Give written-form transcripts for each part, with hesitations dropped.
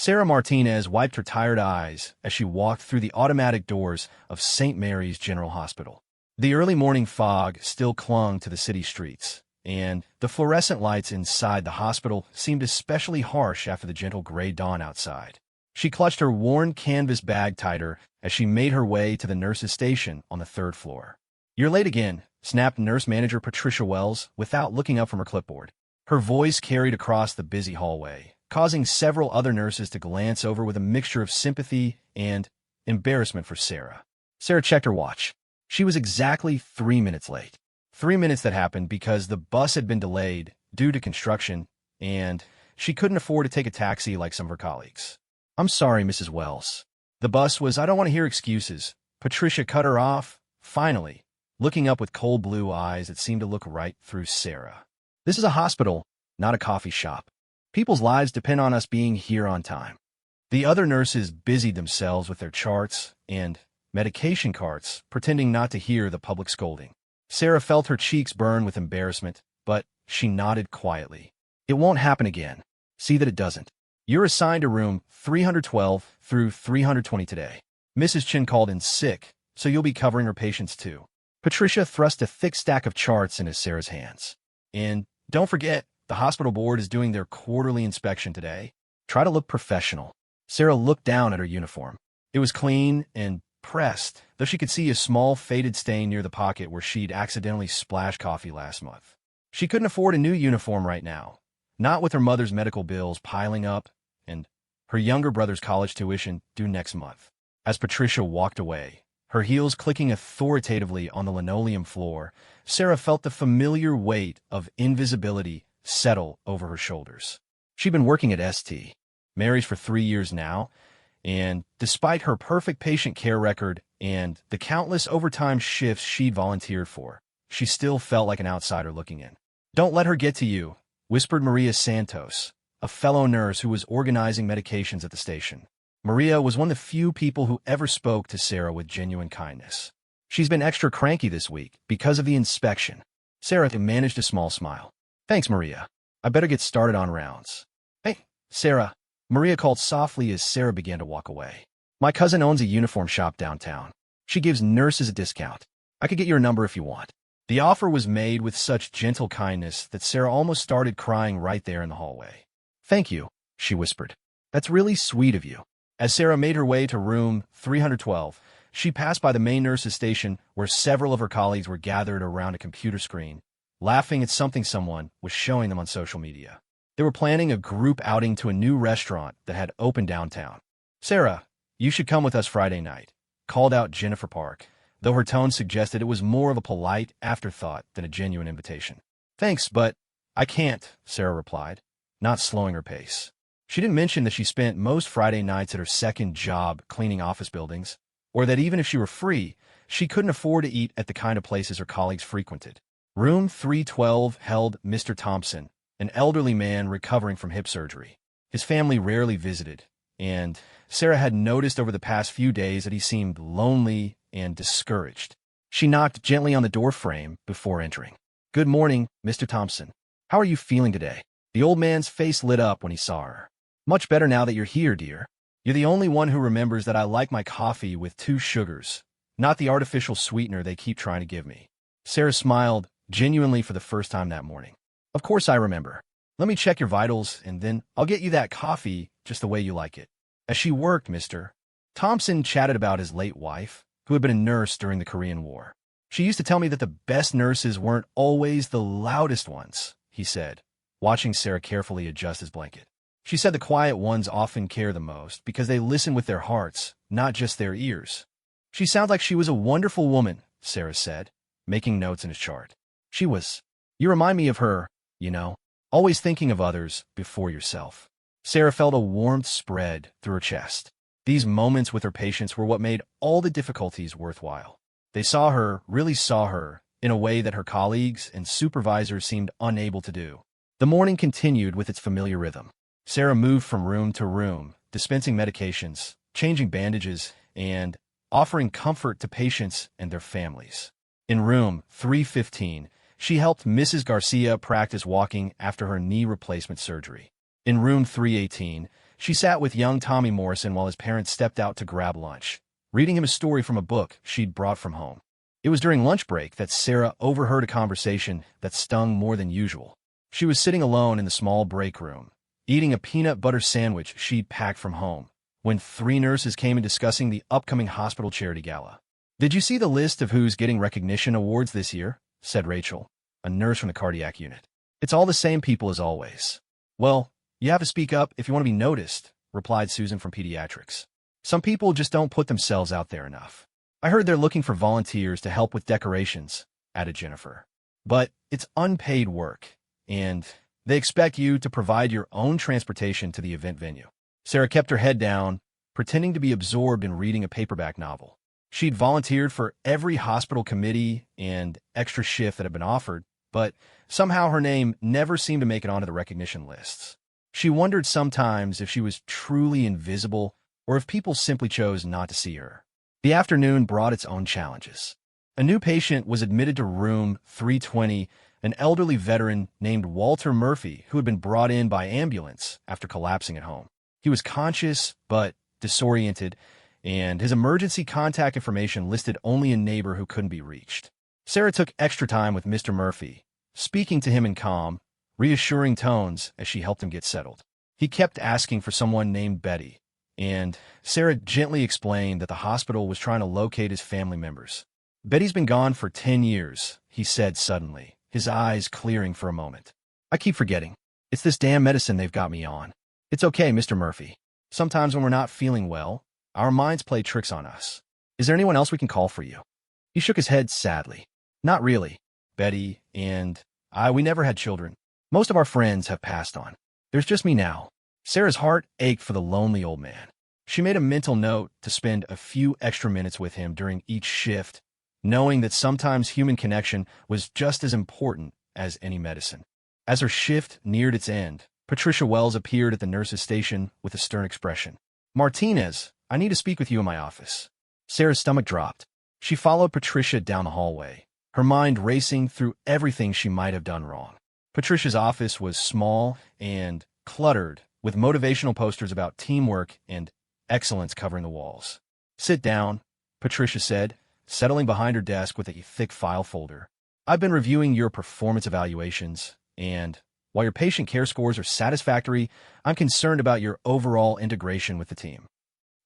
Sarah Martinez wiped her tired eyes as she walked through the automatic doors of St. Mary's General Hospital. The early morning fog still clung to the city streets, and the fluorescent lights inside the hospital seemed especially harsh after the gentle gray dawn outside. She clutched her worn canvas bag tighter as she made her way to the nurse's station on the third floor. "You're late again," snapped nurse manager Patricia Wells without looking up from her clipboard. Her voice carried across the busy hallway, causing several other nurses to glance over with a mixture of sympathy and embarrassment for Sarah. Sarah checked her watch. She was exactly 3 minutes late. 3 minutes that happened because the bus had been delayed due to construction, and she couldn't afford to take a taxi like some of her colleagues. "I'm sorry, Mrs. Wells. The bus was—" "I don't want to hear excuses." Patricia cut her off, finally, looking up with cold blue eyes that seemed to look right through Sarah. "This is a hospital, not a coffee shop. People's lives depend on us being here on time." The other nurses busied themselves with their charts and medication carts, pretending not to hear the public scolding. Sarah felt her cheeks burn with embarrassment, but she nodded quietly. "It won't happen again. See that it doesn't. You're assigned to room 312 through 320 today. Mrs. Chin called in sick, so you'll be covering her patients too." Patricia thrust a thick stack of charts into Sarah's hands. "And don't forget, the hospital board is doing their quarterly inspection today. Try to look professional." Sarah looked down at her uniform. It was clean and pressed, though she could see a small faded stain near the pocket where she'd accidentally splashed coffee last month. She couldn't afford a new uniform right now, not with her mother's medical bills piling up and her younger brother's college tuition due next month. As Patricia walked away, her heels clicking authoritatively on the linoleum floor, Sarah felt the familiar weight of invisibility settle over her shoulders. She'd been working at St. Mary's for 3 years now, and despite her perfect patient care record and the countless overtime shifts she'd volunteered for, she still felt like an outsider looking in. "Don't let her get to you," whispered Maria Santos, a fellow nurse who was organizing medications at the station. Maria was one of the few people who ever spoke to Sarah with genuine kindness. "She's been extra cranky this week because of the inspection." Sarah managed a small smile. "Thanks, Maria. I better get started on rounds." "Hey, Sarah," Maria called softly as Sarah began to walk away. "My cousin owns a uniform shop downtown. She gives nurses a discount. I could get your number if you want." The offer was made with such gentle kindness that Sarah almost started crying right there in the hallway. "Thank you," she whispered. "That's really sweet of you." As Sarah made her way to room 312, she passed by the main nurse's station where several of her colleagues were gathered around a computer screen, laughing at something someone was showing them on social media. They were planning a group outing to a new restaurant that had opened downtown. "Sarah, you should come with us Friday night," called out Jennifer Park, though her tone suggested it was more of a polite afterthought than a genuine invitation. "Thanks, but I can't," Sarah replied, not slowing her pace. She didn't mention that she spent most Friday nights at her second job cleaning office buildings, or that even if she were free, she couldn't afford to eat at the kind of places her colleagues frequented. Room 312 held Mr. Thompson, an elderly man recovering from hip surgery. His family rarely visited, and Sarah had noticed over the past few days that he seemed lonely and discouraged. She knocked gently on the door frame before entering. "Good morning, Mr. Thompson. How are you feeling today?" The old man's face lit up when he saw her. "Much better now that you're here, dear. You're the only one who remembers that I like my coffee with 2 sugars, not the artificial sweetener they keep trying to give me." Sarah smiled, genuinely for the first time that morning. "Of course I remember. Let me check your vitals, and then I'll get you that coffee just the way you like it." As she worked, Mr. Thompson chatted about his late wife, who had been a nurse during the Korean War. "She used to tell me that the best nurses weren't always the loudest ones," he said, watching Sarah carefully adjust his blanket. "She said the quiet ones often care the most because they listen with their hearts, not just their ears." "She sounds like she was a wonderful woman," Sarah said, making notes in his chart. "She was. You remind me of her, you know, always thinking of others before yourself." Sarah felt a warmth spread through her chest. These moments with her patients were what made all the difficulties worthwhile. They saw her, really saw her, in a way that her colleagues and supervisors seemed unable to do. The morning continued with its familiar rhythm. Sarah moved from room to room, dispensing medications, changing bandages, and offering comfort to patients and their families. In room 315, she helped Mrs. Garcia practice walking after her knee replacement surgery. In room 318, She sat with young Tommy Morrison while his parents stepped out to grab lunch, reading him a story from a book she'd brought from home. It was during lunch break that Sarah overheard a conversation that stung more than usual. She was sitting alone in the small break room, eating a peanut butter sandwich she'd packed from home, when 3 nurses came in discussing the upcoming hospital charity gala. "Did you see the list of who's getting recognition awards this year?" said Rachel, a nurse from the cardiac unit. "It's all the same people as always." "Well, you have to speak up if you want to be noticed," replied Susan from pediatrics. "Some people just don't put themselves out there enough." "I heard they're looking for volunteers to help with decorations," added Jennifer. "But it's unpaid work, and they expect you to provide your own transportation to the event venue." Sarah kept her head down, pretending to be absorbed in reading a paperback novel. She'd volunteered for every hospital committee and extra shift that had been offered, but somehow her name never seemed to make it onto the recognition lists. She wondered sometimes if she was truly invisible or if people simply chose not to see her. The afternoon brought its own challenges. A new patient was admitted to room 320, an elderly veteran named Walter Murphy who had been brought in by ambulance after collapsing at home. He was conscious but disoriented, and his emergency contact information listed only a neighbor who couldn't be reached. Sarah took extra time with Mr. Murphy, speaking to him in calm, reassuring tones as she helped him get settled. He kept asking for someone named Betty, and Sarah gently explained that the hospital was trying to locate his family members. "Betty's been gone for 10 years, he said suddenly, his eyes clearing for a moment. "I keep forgetting. It's this damn medicine they've got me on." "It's okay, Mr. Murphy. Sometimes when we're not feeling well, our minds play tricks on us. Is there anyone else we can call for you?" He shook his head sadly. "Not really. Betty and we never had children. Most of our friends have passed on. There's just me now." Sarah's heart ached for the lonely old man. She made a mental note to spend a few extra minutes with him during each shift, knowing that sometimes human connection was just as important as any medicine. As her shift neared its end, Patricia Wells appeared at the nurse's station with a stern expression. "Martinez, I need to speak with you in my office." Sarah's stomach dropped. She followed Patricia down the hallway, her mind racing through everything she might have done wrong. Patricia's office was small and cluttered, with motivational posters about teamwork and excellence covering the walls. "Sit down," Patricia said, settling behind her desk with a thick file folder. "I've been reviewing your performance evaluations, and while your patient care scores are satisfactory, I'm concerned about your overall integration with the team."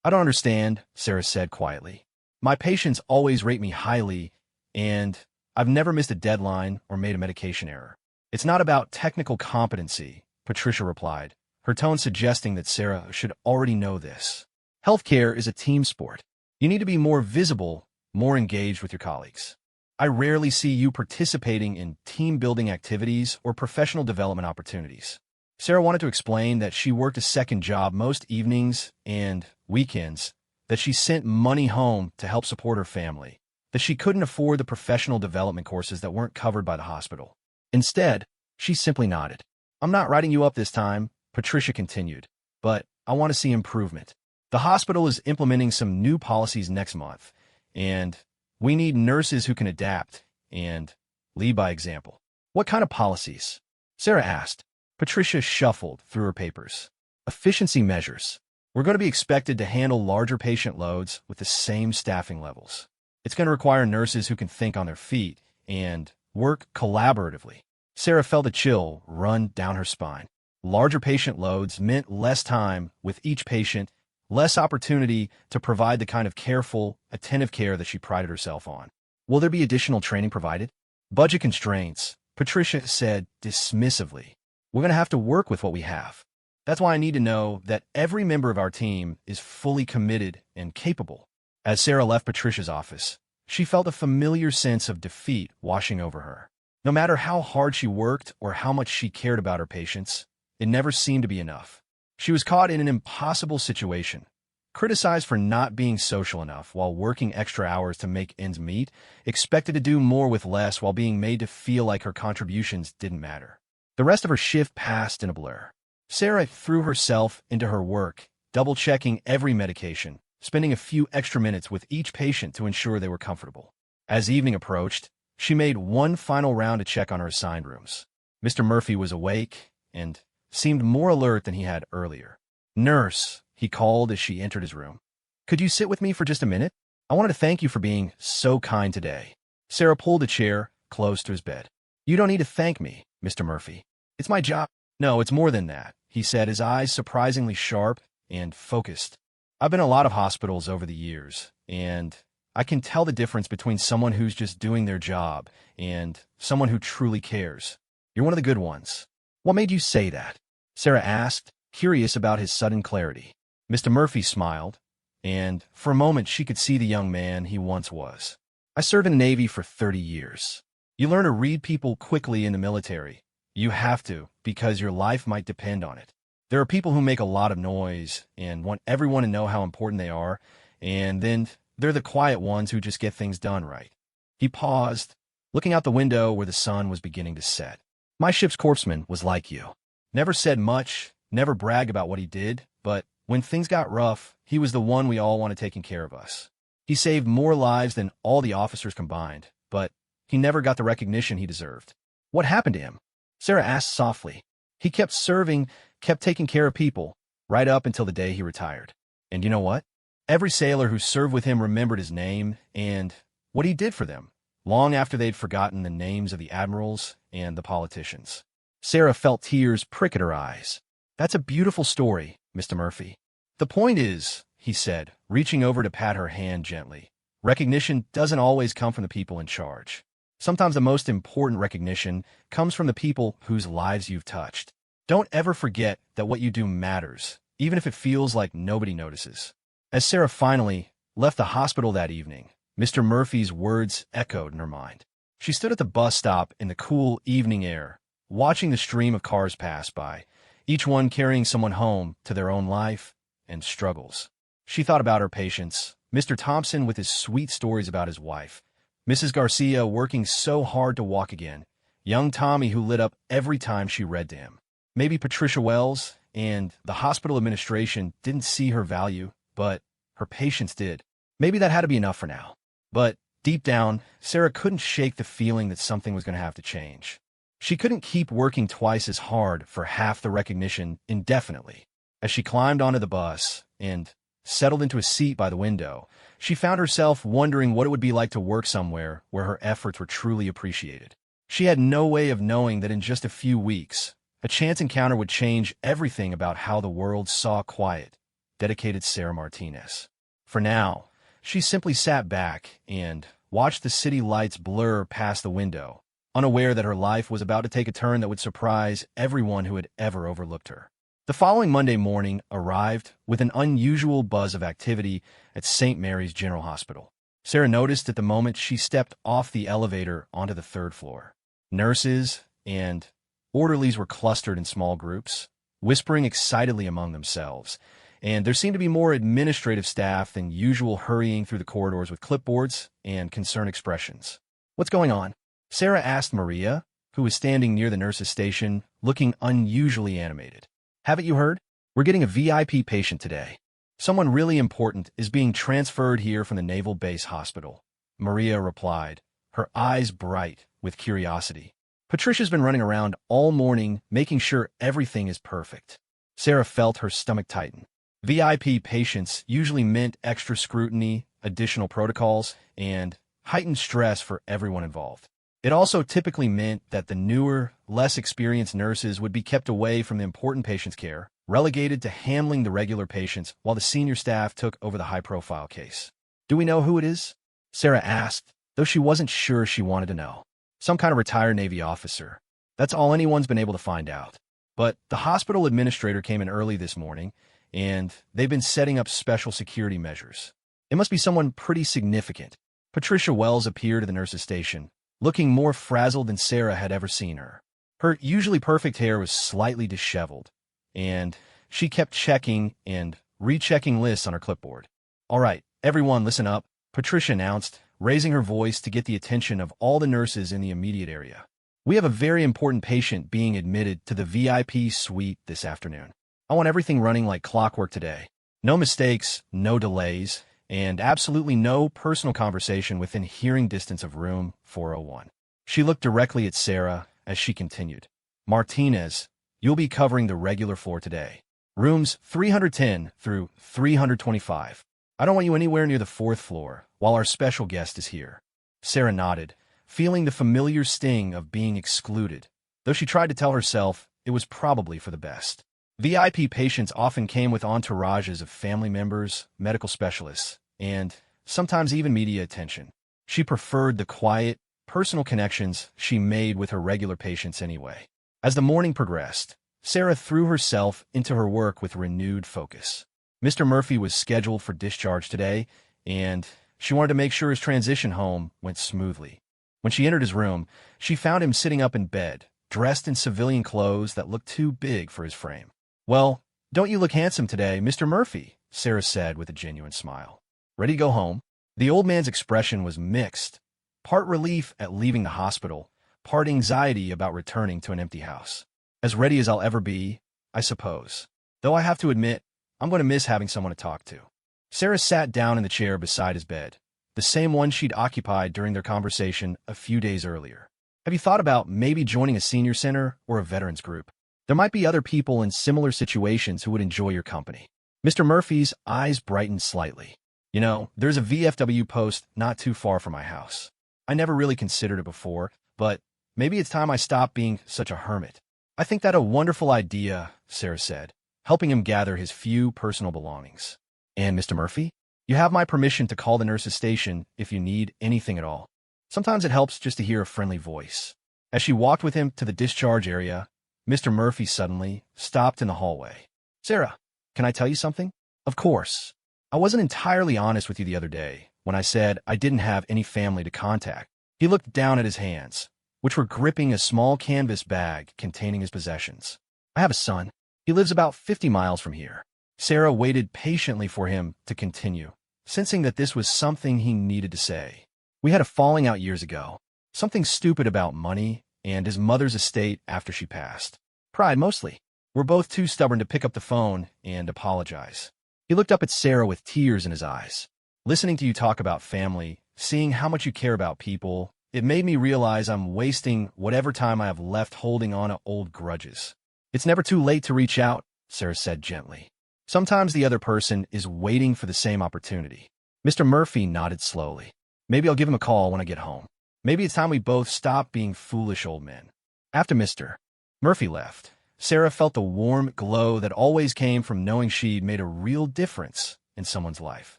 "I don't understand," Sarah said quietly. "My patients always rate me highly, and I've never missed a deadline or made a medication error." "It's not about technical competency," Patricia replied, her tone suggesting that Sarah should already know this. "Healthcare is a team sport. You need to be more visible, more engaged with your colleagues. I rarely see you participating in team-building activities or professional development opportunities." Sarah wanted to explain that she worked a second job most evenings and weekends, that she sent money home to help support her family, that she couldn't afford the professional development courses that weren't covered by the hospital. Instead, she simply nodded. "I'm not writing you up this time," Patricia continued, "but I want to see improvement. The hospital is implementing some new policies next month, and we need nurses who can adapt and lead by example." "What kind of policies?" Sarah asked. Patricia shuffled through her papers. "Efficiency measures. We're going to be expected to handle larger patient loads with the same staffing levels. It's going to require nurses who can think on their feet and work collaboratively." Sarah felt a chill run down her spine. Larger patient loads meant less time with each patient, less opportunity to provide the kind of careful, attentive care that she prided herself on. "Will there be additional training provided?" "Budget constraints," Patricia said dismissively. "We're going to have to work with what we have. That's why I need to know that every member of our team is fully committed and capable." As Sarah left Patricia's office, she felt a familiar sense of defeat washing over her. No matter how hard she worked or how much she cared about her patients, it never seemed to be enough. She was caught in an impossible situation, criticized for not being social enough while working extra hours to make ends meet, expected to do more with less while being made to feel like her contributions didn't matter. The rest of her shift passed in a blur. Sarah threw herself into her work, double-checking every medication, spending a few extra minutes with each patient to ensure they were comfortable. As evening approached, she made one final round to check on her assigned rooms. Mr. Murphy was awake and seemed more alert than he had earlier. "Nurse," he called as she entered his room. "Could you sit with me for just a minute? I wanted to thank you for being so kind today." Sarah pulled a chair close to his bed. "You don't need to thank me, Mr. Murphy. It's my job." "No, it's more than that," he said, his eyes surprisingly sharp and focused. "I've been in a lot of hospitals over the years, and I can tell the difference between someone who's just doing their job and someone who truly cares. You're one of the good ones." "What made you say that?" Sarah asked, curious about his sudden clarity. Mr. Murphy smiled, and for a moment she could see the young man he once was. "I served in the Navy for 30 years. You learn to read people quickly in the military. You have to, because your life might depend on it. There are people who make a lot of noise and want everyone to know how important they are, and then they're the quiet ones who just get things done right." He paused, looking out the window where the sun was beginning to set. "My ship's corpsman was like you. Never said much, never bragged about what he did, but when things got rough, he was the one we all wanted taking care of us. He saved more lives than all the officers combined, but he never got the recognition he deserved." "What happened to him?" Sarah asked softly. "He kept serving, kept taking care of people, right up until the day he retired. And you know what? Every sailor who served with him remembered his name and what he did for them, long after they'd forgotten the names of the admirals and the politicians." Sarah felt tears prick at her eyes. "That's a beautiful story, Mr. Murphy. The point is," he said, reaching over to pat her hand gently, "recognition doesn't always come from the people in charge. Sometimes the most important recognition comes from the people whose lives you've touched. Don't ever forget that what you do matters, even if it feels like nobody notices." As Sarah finally left the hospital that evening, Mr. Murphy's words echoed in her mind. She stood at the bus stop in the cool evening air, watching the stream of cars pass by, each one carrying someone home to their own life and struggles. She thought about her patients, Mr. Thompson with his sweet stories about his wife, Mrs. Garcia working so hard to walk again, young Tommy who lit up every time she read to him. Maybe Patricia Wells and the hospital administration didn't see her value, but her patients did. Maybe that had to be enough for now. But deep down, Sarah couldn't shake the feeling that something was going to have to change. She couldn't keep working twice as hard for half the recognition indefinitely. As she climbed onto the bus and settled into a seat by the window, she found herself wondering what it would be like to work somewhere where her efforts were truly appreciated. She had no way of knowing that in just a few weeks, a chance encounter would change everything about how the world saw quiet, dedicated Sarah Martinez. For now, she simply sat back and watched the city lights blur past the window, unaware that her life was about to take a turn that would surprise everyone who had ever overlooked her. The following Monday morning arrived with an unusual buzz of activity at St. Mary's General Hospital. Sarah noticed at the moment she stepped off the elevator onto the third floor. Nurses and orderlies were clustered in small groups, whispering excitedly among themselves, and there seemed to be more administrative staff than usual hurrying through the corridors with clipboards and concerned expressions. "What's going on?" Sarah asked Maria, who was standing near the nurse's station, looking unusually animated. "Haven't you heard? We're getting a VIP patient today. Someone really important is being transferred here from the Naval Base Hospital," Maria replied, her eyes bright with curiosity. "Patricia's been running around all morning making sure everything is perfect." Sarah felt her stomach tighten. VIP patients usually meant extra scrutiny, additional protocols, and heightened stress for everyone involved. It also typically meant that the newer, less experienced nurses would be kept away from the important patient's care, relegated to handling the regular patients while the senior staff took over the high-profile case. "Do we know who it is?" Sarah asked, though she wasn't sure she wanted to know. "Some kind of retired Navy officer. That's all anyone's been able to find out. But the hospital administrator came in early this morning, and they've been setting up special security measures. It must be someone pretty significant." Patricia Wells appeared at the nurse's station, looking more frazzled than Sarah had ever seen her. Her usually perfect hair was slightly disheveled, and she kept checking and rechecking lists on her clipboard. "All right, everyone listen up," Patricia announced, raising her voice to get the attention of all the nurses in the immediate area. "We have a very important patient being admitted to the VIP suite this afternoon. I want everything running like clockwork today. No mistakes, no delays, and absolutely no personal conversation within hearing distance of room 401. She looked directly at Sarah as she continued. "Martinez, you'll be covering the regular floor today. Rooms 310 through 325. I don't want you anywhere near the fourth floor while our special guest is here. Sarah nodded, feeling the familiar sting of being excluded, though she tried to tell herself it was probably for the best. VIP patients often came with entourages of family members, medical specialists, and sometimes even media attention. She preferred the quiet, personal connections she made with her regular patients anyway. As the morning progressed, Sarah threw herself into her work with renewed focus. Mr. Murphy was scheduled for discharge today, and she wanted to make sure his transition home went smoothly. When she entered his room, she found him sitting up in bed, dressed in civilian clothes that looked too big for his frame. "Well, don't you look handsome today, Mr. Murphy?" Sarah said with a genuine smile. "Ready to go home?" The old man's expression was mixed, part relief at leaving the hospital, part anxiety about returning to an empty house. "As ready as I'll ever be, I suppose. Though I have to admit, I'm going to miss having someone to talk to." Sarah sat down in the chair beside his bed, the same one she'd occupied during their conversation a few days earlier. "Have you thought about maybe joining a senior center or a veterans group? There might be other people in similar situations who would enjoy your company." Mr. Murphy's eyes brightened slightly. "You know, there's a VFW post not too far from my house. I never really considered it before, but maybe it's time I stopped being such a hermit." "I think that a wonderful idea," Sarah said, helping him gather his few personal belongings. "And Mr. Murphy, you have my permission to call the nurse's station if you need anything at all. Sometimes it helps just to hear a friendly voice." As she walked with him to the discharge area, Mr. Murphy suddenly stopped in the hallway. "Sarah, can I tell you something?" "Of course. I wasn't entirely honest with you the other day when I said I didn't have any family to contact." He looked down at his hands, which were gripping a small canvas bag containing his possessions. "I have a son. He lives about 50 miles from here." Sarah waited patiently for him to continue, sensing that this was something he needed to say. "We had a falling out years ago. Something stupid about money and his mother's estate after she passed. Pride, mostly. We're both too stubborn to pick up the phone and apologize." He looked up at Sarah with tears in his eyes. "Listening to you talk about family, seeing how much you care about people, it made me realize I'm wasting whatever time I have left holding on to old grudges." "It's never too late to reach out," Sarah said gently. "Sometimes the other person is waiting for the same opportunity." Mr. Murphy nodded slowly. "Maybe I'll give him a call when I get home. Maybe it's time we both stop being foolish old men." After Mr. Murphy left, Sarah felt the warm glow that always came from knowing she'd made a real difference in someone's life.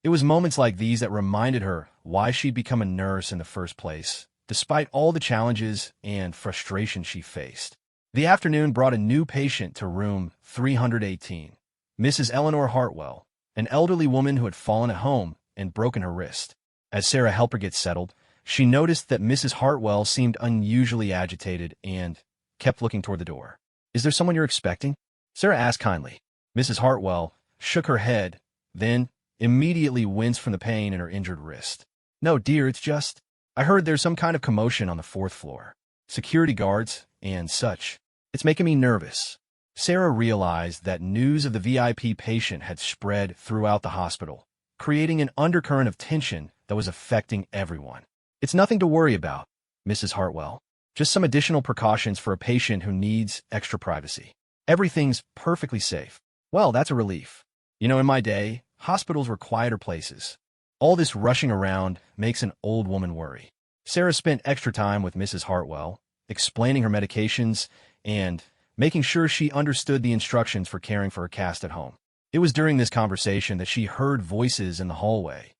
It was moments like these that reminded her why she'd become a nurse in the first place, despite all the challenges and frustration she faced. The afternoon brought a new patient to room 318, Mrs. Eleanor Hartwell, an elderly woman who had fallen at home and broken her wrist. As Sarah helped her get settled, she noticed that Mrs. Hartwell seemed unusually agitated and kept looking toward the door. "Is there someone you're expecting?" Sarah asked kindly. Mrs. Hartwell shook her head, then immediately winced from the pain in her injured wrist. "No, dear, it's just, I heard there's some kind of commotion on the fourth floor. Security guards and such. It's making me nervous." Sarah realized that news of the VIP patient had spread throughout the hospital, creating an undercurrent of tension that was affecting everyone. "It's nothing to worry about, Mrs. Hartwell. Just some additional precautions for a patient who needs extra privacy. Everything's perfectly safe." "Well, that's a relief. You know, in my day, hospitals were quieter places. All this rushing around makes an old woman worry." Sarah spent extra time with Mrs. Hartwell, explaining her medications and making sure she understood the instructions for caring for her cast at home. It was during this conversation that she heard voices in the hallway.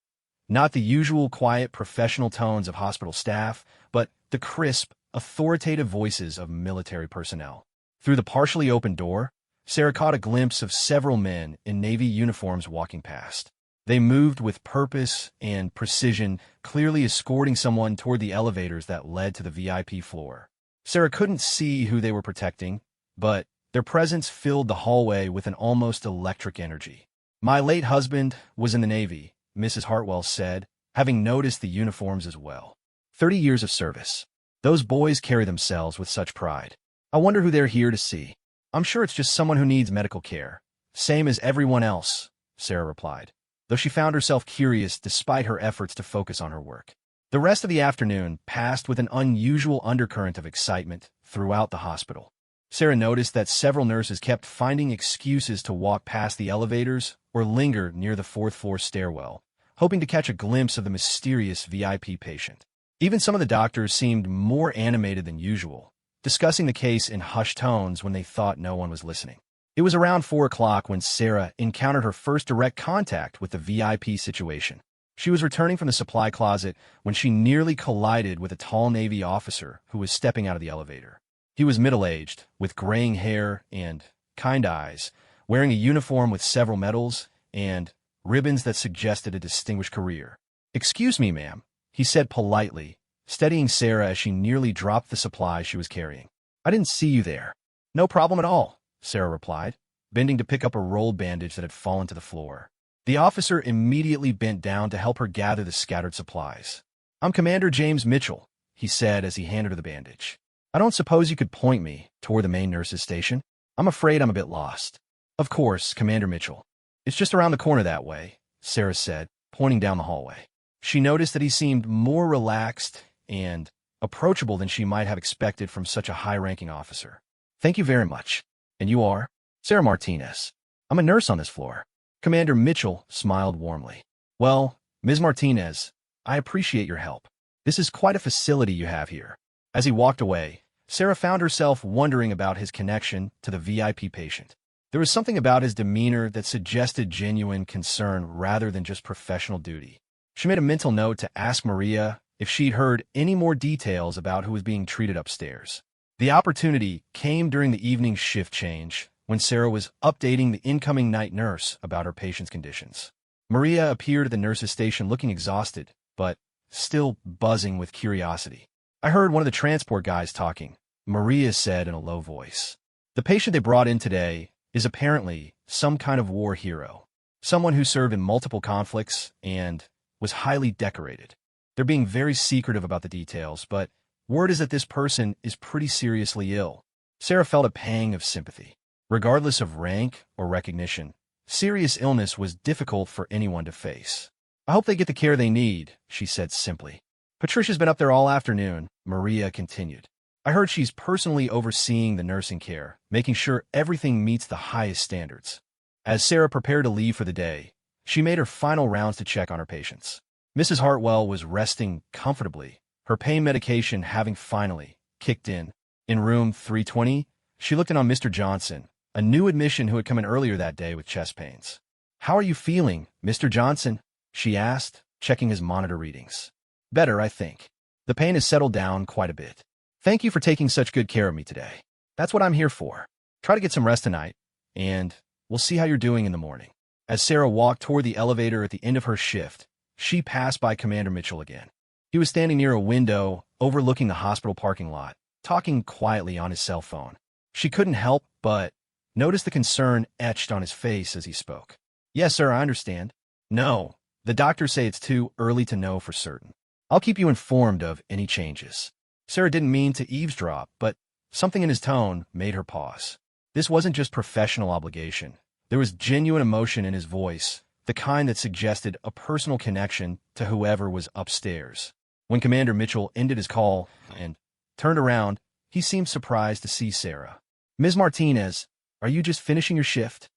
Not the usual quiet professional tones of hospital staff, but the crisp, authoritative voices of military personnel. Through the partially open door, Sarah caught a glimpse of several men in Navy uniforms walking past. They moved with purpose and precision, clearly escorting someone toward the elevators that led to the VIP floor. Sarah couldn't see who they were protecting, but their presence filled the hallway with an almost electric energy. "My late husband was in the Navy," Mrs. Hartwell said, having noticed the uniforms as well. 30 years of service. Those boys carry themselves with such pride. I wonder who they're here to see." "I'm sure it's just someone who needs medical care. Same as everyone else," Sarah replied, though she found herself curious despite her efforts to focus on her work. The rest of the afternoon passed with an unusual undercurrent of excitement throughout the hospital. Sarah noticed that several nurses kept finding excuses to walk past the elevators or linger near the fourth-floor stairwell, hoping to catch a glimpse of the mysterious VIP patient. Even some of the doctors seemed more animated than usual, discussing the case in hushed tones when they thought no one was listening. It was around 4 o'clock when Sarah encountered her first direct contact with the VIP situation. She was returning from the supply closet when she nearly collided with a tall Navy officer who was stepping out of the elevator. He was middle-aged, with graying hair and kind eyes, wearing a uniform with several medals and ribbons that suggested a distinguished career. "Excuse me, ma'am," he said politely, steadying Sarah as she nearly dropped the supplies she was carrying. "I didn't see you there." "No problem at all," Sarah replied, bending to pick up a rolled bandage that had fallen to the floor. The officer immediately bent down to help her gather the scattered supplies. "I'm Commander James Mitchell," he said as he handed her the bandage. "I don't suppose you could point me toward the main nurse's station? I'm afraid I'm a bit lost." "Of course, Commander Mitchell. It's just around the corner that way," Sarah said, pointing down the hallway. She noticed that he seemed more relaxed and approachable than she might have expected from such a high-ranking officer. "Thank you very much. And you are?" "Sarah Martinez. I'm a nurse on this floor." Commander Mitchell smiled warmly. "Well, Ms. Martinez, I appreciate your help. This is quite a facility you have here." As he walked away, Sarah found herself wondering about his connection to the VIP patient. There was something about his demeanor that suggested genuine concern rather than just professional duty. She made a mental note to ask Maria if she'd heard any more details about who was being treated upstairs. The opportunity came during the evening shift change, when Sarah was updating the incoming night nurse about her patient's conditions. Maria appeared at the nurse's station looking exhausted, but still buzzing with curiosity. "I heard one of the transport guys talking," Maria said in a low voice. "The patient they brought in today is apparently some kind of war hero, someone who served in multiple conflicts and was highly decorated. They're being very secretive about the details, but word is that this person is pretty seriously ill." Sarah felt a pang of sympathy. Regardless of rank or recognition, serious illness was difficult for anyone to face. "I hope they get the care they need," she said simply. "Patricia's been up there all afternoon," Maria continued. "I heard she's personally overseeing the nursing care, making sure everything meets the highest standards." As Sarah prepared to leave for the day, she made her final rounds to check on her patients. Mrs. Hartwell was resting comfortably, her pain medication having finally kicked in. In room 320, she looked in on Mr. Johnson, a new admission who had come in earlier that day with chest pains. "How are you feeling, Mr. Johnson?" she asked, checking his monitor readings. "Better, I think. The pain has settled down quite a bit. Thank you for taking such good care of me today. That's what I'm here for. Try to get some rest tonight, and we'll see how you're doing in the morning." As Sarah walked toward the elevator at the end of her shift, she passed by Commander Mitchell again. He was standing near a window overlooking the hospital parking lot, talking quietly on his cell phone. She couldn't help but notice the concern etched on his face as he spoke. "Yes, sir, I understand." "No, the doctors say it's too early to know for certain. I'll keep you informed of any changes." Sarah didn't mean to eavesdrop, but something in his tone made her pause. This wasn't just professional obligation. There was genuine emotion in his voice, the kind that suggested a personal connection to whoever was upstairs. When Commander Mitchell ended his call and turned around, he seemed surprised to see Sarah. "Ms. Martinez, are you just finishing your shift?"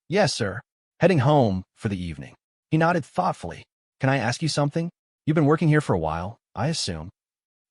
"Yes, sir. Heading home for the evening." He nodded thoughtfully. "Can I ask you something? You've been working here for a while, I assume."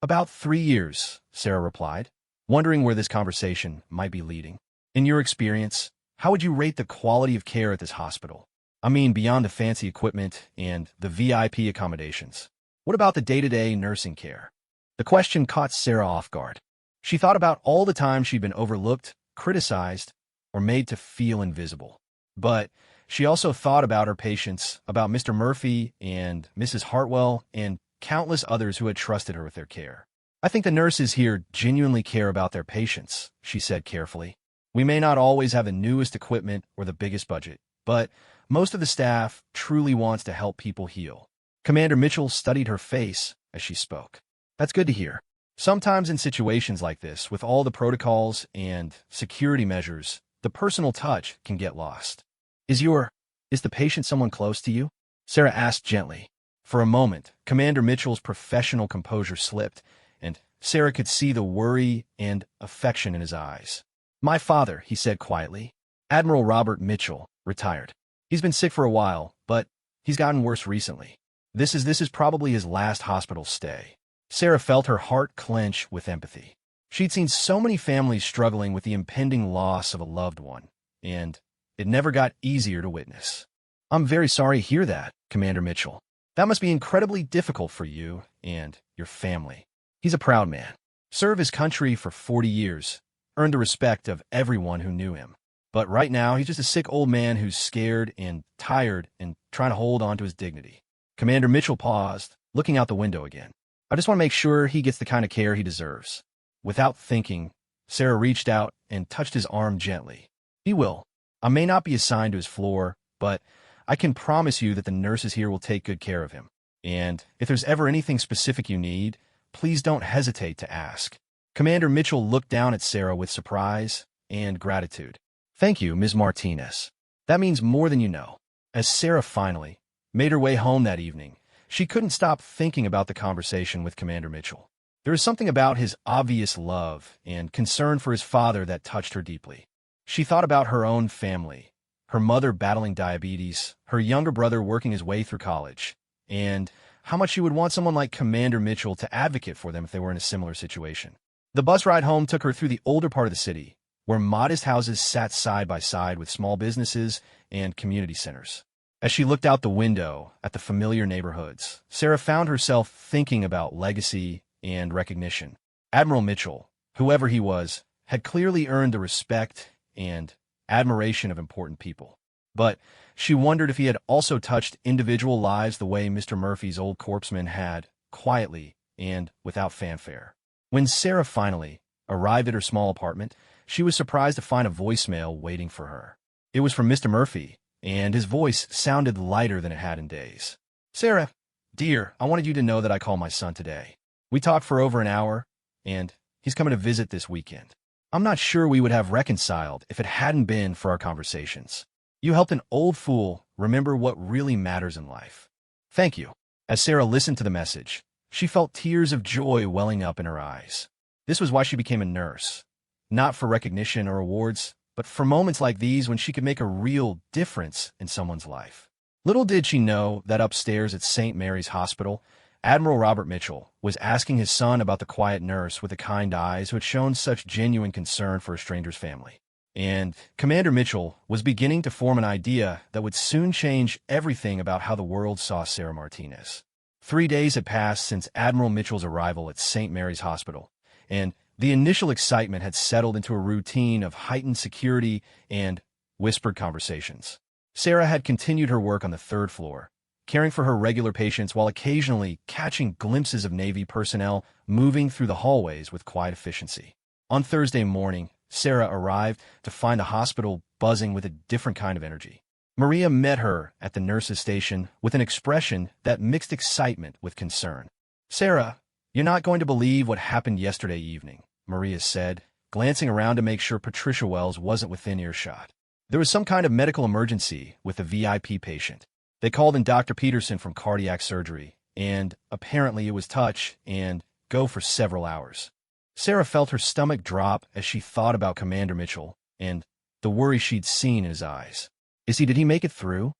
"About 3 years," Sarah replied, wondering where this conversation might be leading. "In your experience, how would you rate the quality of care at this hospital? I mean, beyond the fancy equipment and the VIP accommodations. What about the day-to-day nursing care?" The question caught Sarah off guard. She thought about all the times she'd been overlooked, criticized, or made to feel invisible. But she also thought about her patients, about Mr. Murphy and Mrs. Hartwell, and countless others who had trusted her with their care. "I think the nurses here genuinely care about their patients," she said carefully. "We may not always have the newest equipment or the biggest budget, but most of the staff truly wants to help people heal." Commander Mitchell studied her face as she spoke. "That's good to hear. Sometimes in situations like this, with all the protocols and security measures, the personal touch can get lost." Is the patient someone close to you?" Sarah asked gently. For a moment, Commander Mitchell's professional composure slipped, and Sarah could see the worry and affection in his eyes. My father, he said quietly. Admiral Robert Mitchell, retired. He's been sick for a while, but he's gotten worse recently. This is probably his last hospital stay. Sarah felt her heart clench with empathy. She'd seen so many families struggling with the impending loss of a loved one, and it never got easier to witness. I'm very sorry to hear that, Commander Mitchell. That must be incredibly difficult for you and your family. He's a proud man. Served his country for 40 years, earned the respect of everyone who knew him. But right now, he's just a sick old man who's scared and tired and trying to hold on to his dignity. Commander Mitchell paused, looking out the window again. I just want to make sure he gets the kind of care he deserves. Without thinking, Sarah reached out and touched his arm gently. He will. I may not be assigned to his floor, but I can promise you that the nurses here will take good care of him. And if there's ever anything specific you need, please don't hesitate to ask. Commander Mitchell looked down at Sarah with surprise and gratitude. Thank you, Ms. Martinez. That means more than you know. As Sarah finally made her way home that evening, she couldn't stop thinking about the conversation with Commander Mitchell. There was something about his obvious love and concern for his father that touched her deeply. She thought about her own family, her mother battling diabetes, her younger brother working his way through college, and how much she would want someone like Commander Mitchell to advocate for them if they were in a similar situation. The bus ride home took her through the older part of the city, where modest houses sat side by side with small businesses and community centers. As she looked out the window at the familiar neighborhoods, Sarah found herself thinking about legacy and recognition. Admiral Mitchell, whoever he was, had clearly earned the respect and admiration of important people. But she wondered if he had also touched individual lives the way Mr. Murphy's old corpsman had, quietly and without fanfare. When Sarah finally arrived at her small apartment, she was surprised to find a voicemail waiting for her. It was from Mr. Murphy, and his voice sounded lighter than it had in days. Sarah, dear, I wanted you to know that I called my son today. We talked for over an hour, and he's coming to visit this weekend. I'm not sure we would have reconciled if it hadn't been for our conversations. You helped an old fool remember what really matters in life. Thank you. As Sarah listened to the message, she felt tears of joy welling up in her eyes. This was why she became a nurse. Not for recognition or awards, but for moments like these when she could make a real difference in someone's life. Little did she know that upstairs at St. Mary's Hospital, Admiral Robert Mitchell was asking his son about the quiet nurse with the kind eyes who had shown such genuine concern for a stranger's family. And Commander Mitchell was beginning to form an idea that would soon change everything about how the world saw Sarah Martinez. 3 days had passed since Admiral Mitchell's arrival at St. Mary's Hospital, and the initial excitement had settled into a routine of heightened security and whispered conversations. Sarah had continued her work on the third floor, caring for her regular patients while occasionally catching glimpses of Navy personnel moving through the hallways with quiet efficiency. On Thursday morning, Sarah arrived to find the hospital buzzing with a different kind of energy. Maria met her at the nurse's station with an expression that mixed excitement with concern. Sarah, you're not going to believe what happened yesterday evening, Maria said, glancing around to make sure Patricia Wells wasn't within earshot. There was some kind of medical emergency with a VIP patient. They called in Dr. Peterson from cardiac surgery, and apparently it was touch and go for several hours. Sarah felt her stomach drop as she thought about Commander Mitchell and the worry she'd seen in his eyes. Did he make it through?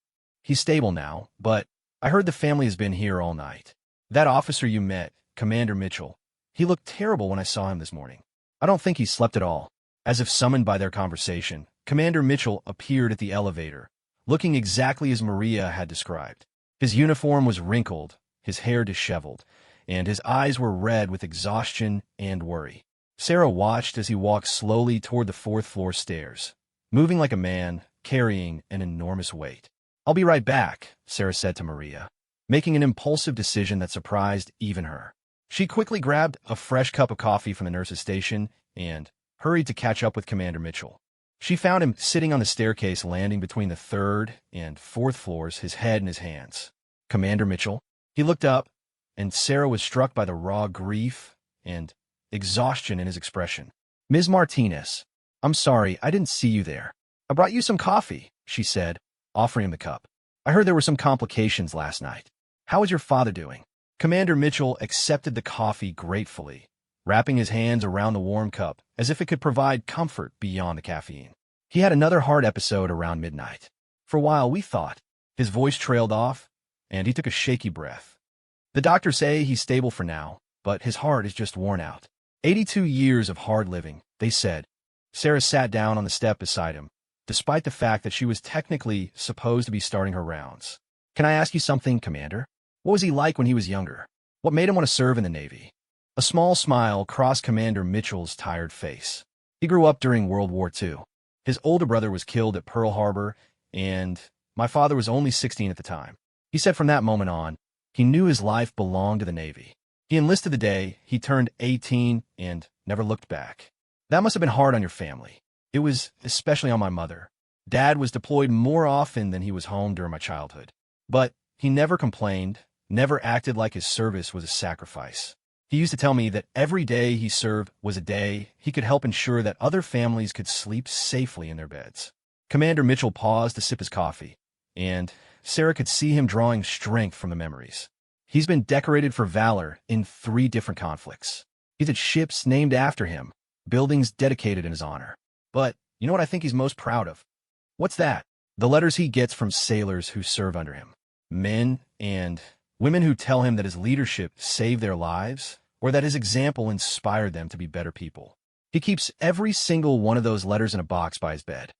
He's stable now, but I heard the family has been here all night. That officer you met, Commander Mitchell, he looked terrible when I saw him this morning. I don't think he slept at all. As if summoned by their conversation, Commander Mitchell appeared at the elevator, looking exactly as Maria had described. His uniform was wrinkled, his hair disheveled, and his eyes were red with exhaustion and worry. Sarah watched as he walked slowly toward the fourth-floor stairs, moving like a man carrying an enormous weight. I'll be right back, Sarah said to Maria, making an impulsive decision that surprised even her. She quickly grabbed a fresh cup of coffee from the nurse's station and hurried to catch up with Commander Mitchell. She found him sitting on the staircase landing between the third and fourth floors, his head in his hands. Commander Mitchell? He looked up, and Sarah was struck by the raw grief and exhaustion in his expression. Ms. Martinez, I'm sorry, I didn't see you there. I brought you some coffee, she said, offering him the cup. I heard there were some complications last night. How is your father doing? Commander Mitchell accepted the coffee gratefully, wrapping his hands around the warm cup as if it could provide comfort beyond the caffeine. He had another hard episode around midnight. For a while, we thought. His voice trailed off, and he took a shaky breath. The doctors say he's stable for now, but his heart is just worn out. 82 years of hard living, they said. Sarah sat down on the step beside him, despite the fact that she was technically supposed to be starting her rounds. Can I ask you something, Commander? What was he like when he was younger? What made him want to serve in the Navy? A small smile crossed Commander Mitchell's tired face. He grew up during World War II. His older brother was killed at Pearl Harbor, and my father was only 16 at the time. He said from that moment on, he knew his life belonged to the Navy. He enlisted the day he turned 18 and never looked back. That must have been hard on your family. It was especially on my mother. Dad was deployed more often than he was home during my childhood. But he never complained, never acted like his service was a sacrifice. He used to tell me that every day he served was a day he could help ensure that other families could sleep safely in their beds. Commander Mitchell paused to sip his coffee, and Sarah could see him drawing strength from the memories. He's been decorated for valor in 3 different conflicts. He's had ships named after him, buildings dedicated in his honor. But you know what I think he's most proud of? What's that? The letters he gets from sailors who serve under him. Men and women who tell him that his leadership saved their lives, or that his example inspired them to be better people. He keeps every single one of those letters in a box by his bed.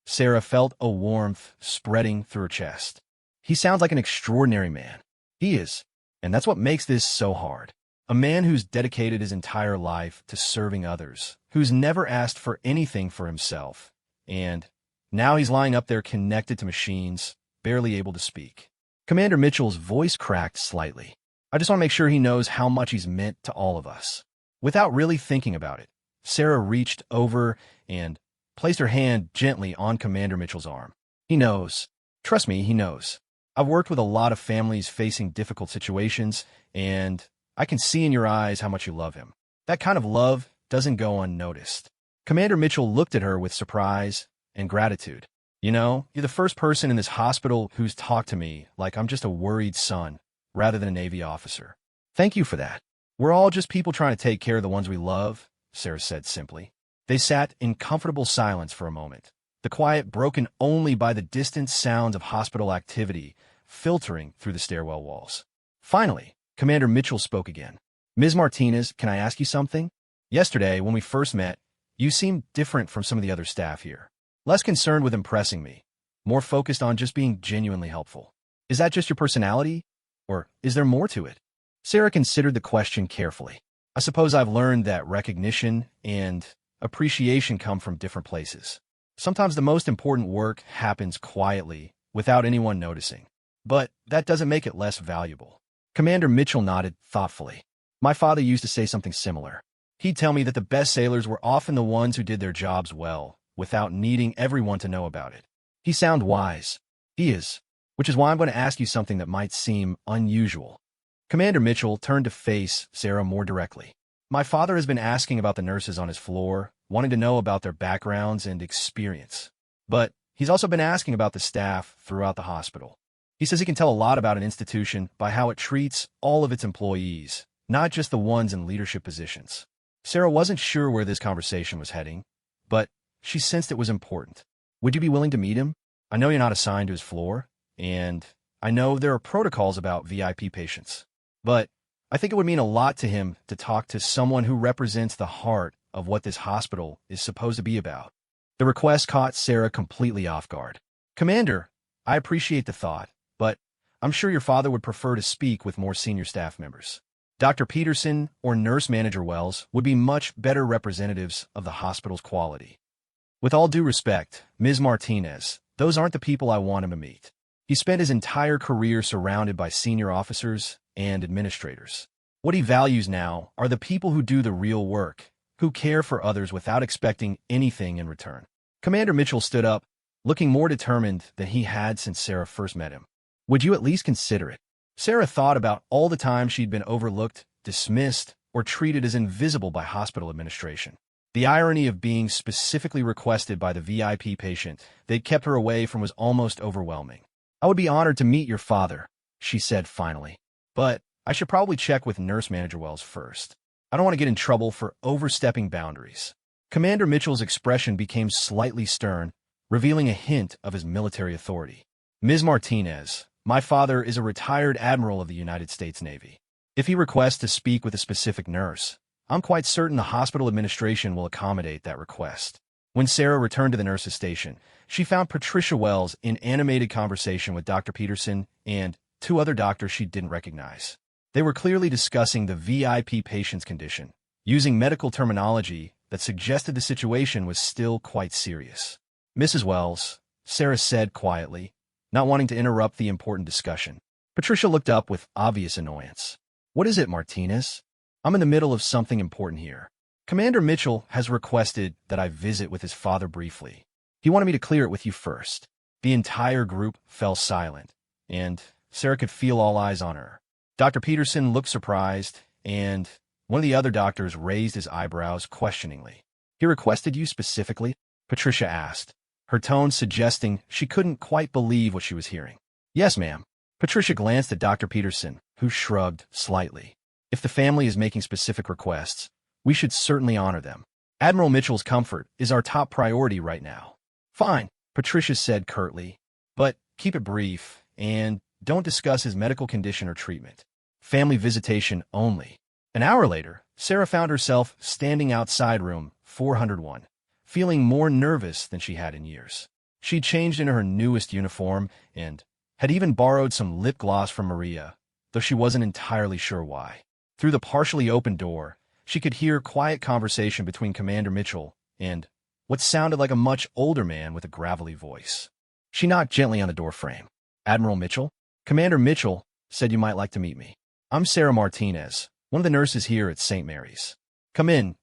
Sarah felt a warmth spreading through her chest. He sounds like an extraordinary man. He is, and that's what makes this so hard. A man who's dedicated his entire life to serving others, who's never asked for anything for himself, and now he's lying up there connected to machines, barely able to speak. Commander Mitchell's voice cracked slightly. I just want to make sure he knows how much he's meant to all of us. Without really thinking about it, Sarah reached over and placed her hand gently on Commander Mitchell's arm. He knows. Trust me, he knows. I've worked with a lot of families facing difficult situations, and I can see in your eyes how much you love him. That kind of love doesn't go unnoticed. Commander Mitchell looked at her with surprise and gratitude. You know, you're the first person in this hospital who's talked to me like I'm just a worried son rather than a Navy officer. Thank you for that. We're all just people trying to take care of the ones we love, Sarah said simply. They sat in comfortable silence for a moment, the quiet broken only by the distant sounds of hospital activity filtering through the stairwell walls. Finally, Commander Mitchell spoke again. Ms. Martinez, can I ask you something? Yesterday, when we first met, you seemed different from some of the other staff here. Less concerned with impressing me, more focused on just being genuinely helpful. Is that just your personality, or is there more to it? Sarah considered the question carefully. I suppose I've learned that recognition and appreciation come from different places. Sometimes the most important work happens quietly, without anyone noticing. But that doesn't make it less valuable. Commander Mitchell nodded thoughtfully. My father used to say something similar. He'd tell me that the best sailors were often the ones who did their jobs well, without needing everyone to know about it. He sounds wise. He is. Which is why I'm going to ask you something that might seem unusual. Commander Mitchell turned to face Sarah more directly. My father has been asking about the nurses on his floor, wanting to know about their backgrounds and experience. But he's also been asking about the staff throughout the hospital. He says he can tell a lot about an institution by how it treats all of its employees, not just the ones in leadership positions. Sarah wasn't sure where this conversation was heading, but she sensed it was important. Would you be willing to meet him? I know you're not assigned to his floor, and I know there are protocols about VIP patients. But I think it would mean a lot to him to talk to someone who represents the heart of what this hospital is supposed to be about. The request caught Sarah completely off guard. Commander, I appreciate the thought, but I'm sure your father would prefer to speak with more senior staff members. Dr. Peterson or Nurse Manager Wells would be much better representatives of the hospital's quality. With all due respect, Ms. Martinez, those aren't the people I want him to meet. He spent his entire career surrounded by senior officers and administrators. What he values now are the people who do the real work, who care for others without expecting anything in return. Commander Mitchell stood up, looking more determined than he had since Sarah first met him. Would you at least consider it? Sarah thought about all the times she'd been overlooked, dismissed, or treated as invisible by hospital administration. The irony of being specifically requested by the VIP patient they'd kept her away from was almost overwhelming. I would be honored to meet your father, she said finally. But I should probably check with Nurse Manager Wells first. I don't want to get in trouble for overstepping boundaries. Commander Mitchell's expression became slightly stern, revealing a hint of his military authority. Ms. Martinez, my father is a retired admiral of the United States Navy. If he requests to speak with a specific nurse, I'm quite certain the hospital administration will accommodate that request. When Sarah returned to the nurse's station, she found Patricia Wells in animated conversation with Dr. Peterson and two other doctors she didn't recognize. They were clearly discussing the VIP patient's condition, using medical terminology that suggested the situation was still quite serious. Mrs. Wells, Sarah said quietly, not wanting to interrupt the important discussion. Patricia looked up with obvious annoyance. What is it, Martinez? I'm in the middle of something important here. Commander Mitchell has requested that I visit with his father briefly. He wanted me to clear it with you first. The entire group fell silent, and Sarah could feel all eyes on her. Dr. Peterson looked surprised, and one of the other doctors raised his eyebrows questioningly. He requested you specifically? Patricia asked, her tone suggesting she couldn't quite believe what she was hearing. Yes, ma'am. Patricia glanced at Dr. Peterson, who shrugged slightly. If the family is making specific requests, we should certainly honor them. Admiral Mitchell's comfort is our top priority right now. Fine, Patricia said curtly, but keep it brief and don't discuss his medical condition or treatment. Family visitation only. An hour later, Sarah found herself standing outside room 401, feeling more nervous than she had in years. She'd changed into her newest uniform and had even borrowed some lip gloss from Maria, though she wasn't entirely sure why. Through the partially open door, she could hear quiet conversation between Commander Mitchell and what sounded like a much older man with a gravelly voice. She knocked gently on the doorframe. Admiral Mitchell? Commander Mitchell said you might like to meet me. I'm Sarah Martinez, one of the nurses here at St. Mary's. Come in,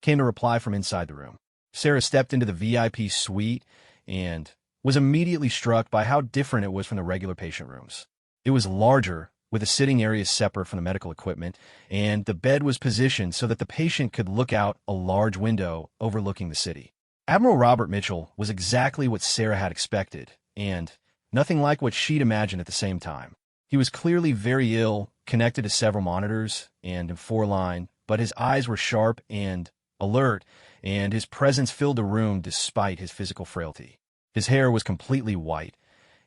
came the reply from inside the room. Sarah stepped into the VIP suite and was immediately struck by how different it was from the regular patient rooms. It was larger, with a sitting area separate from the medical equipment, and the bed was positioned so that the patient could look out a large window overlooking the city. Admiral Robert Mitchell was exactly what Sarah had expected, and nothing like what she'd imagined at the same time. He was clearly very ill, connected to several monitors, and in 4-line, but his eyes were sharp and alert, and his presence filled the room despite his physical frailty. His hair was completely white,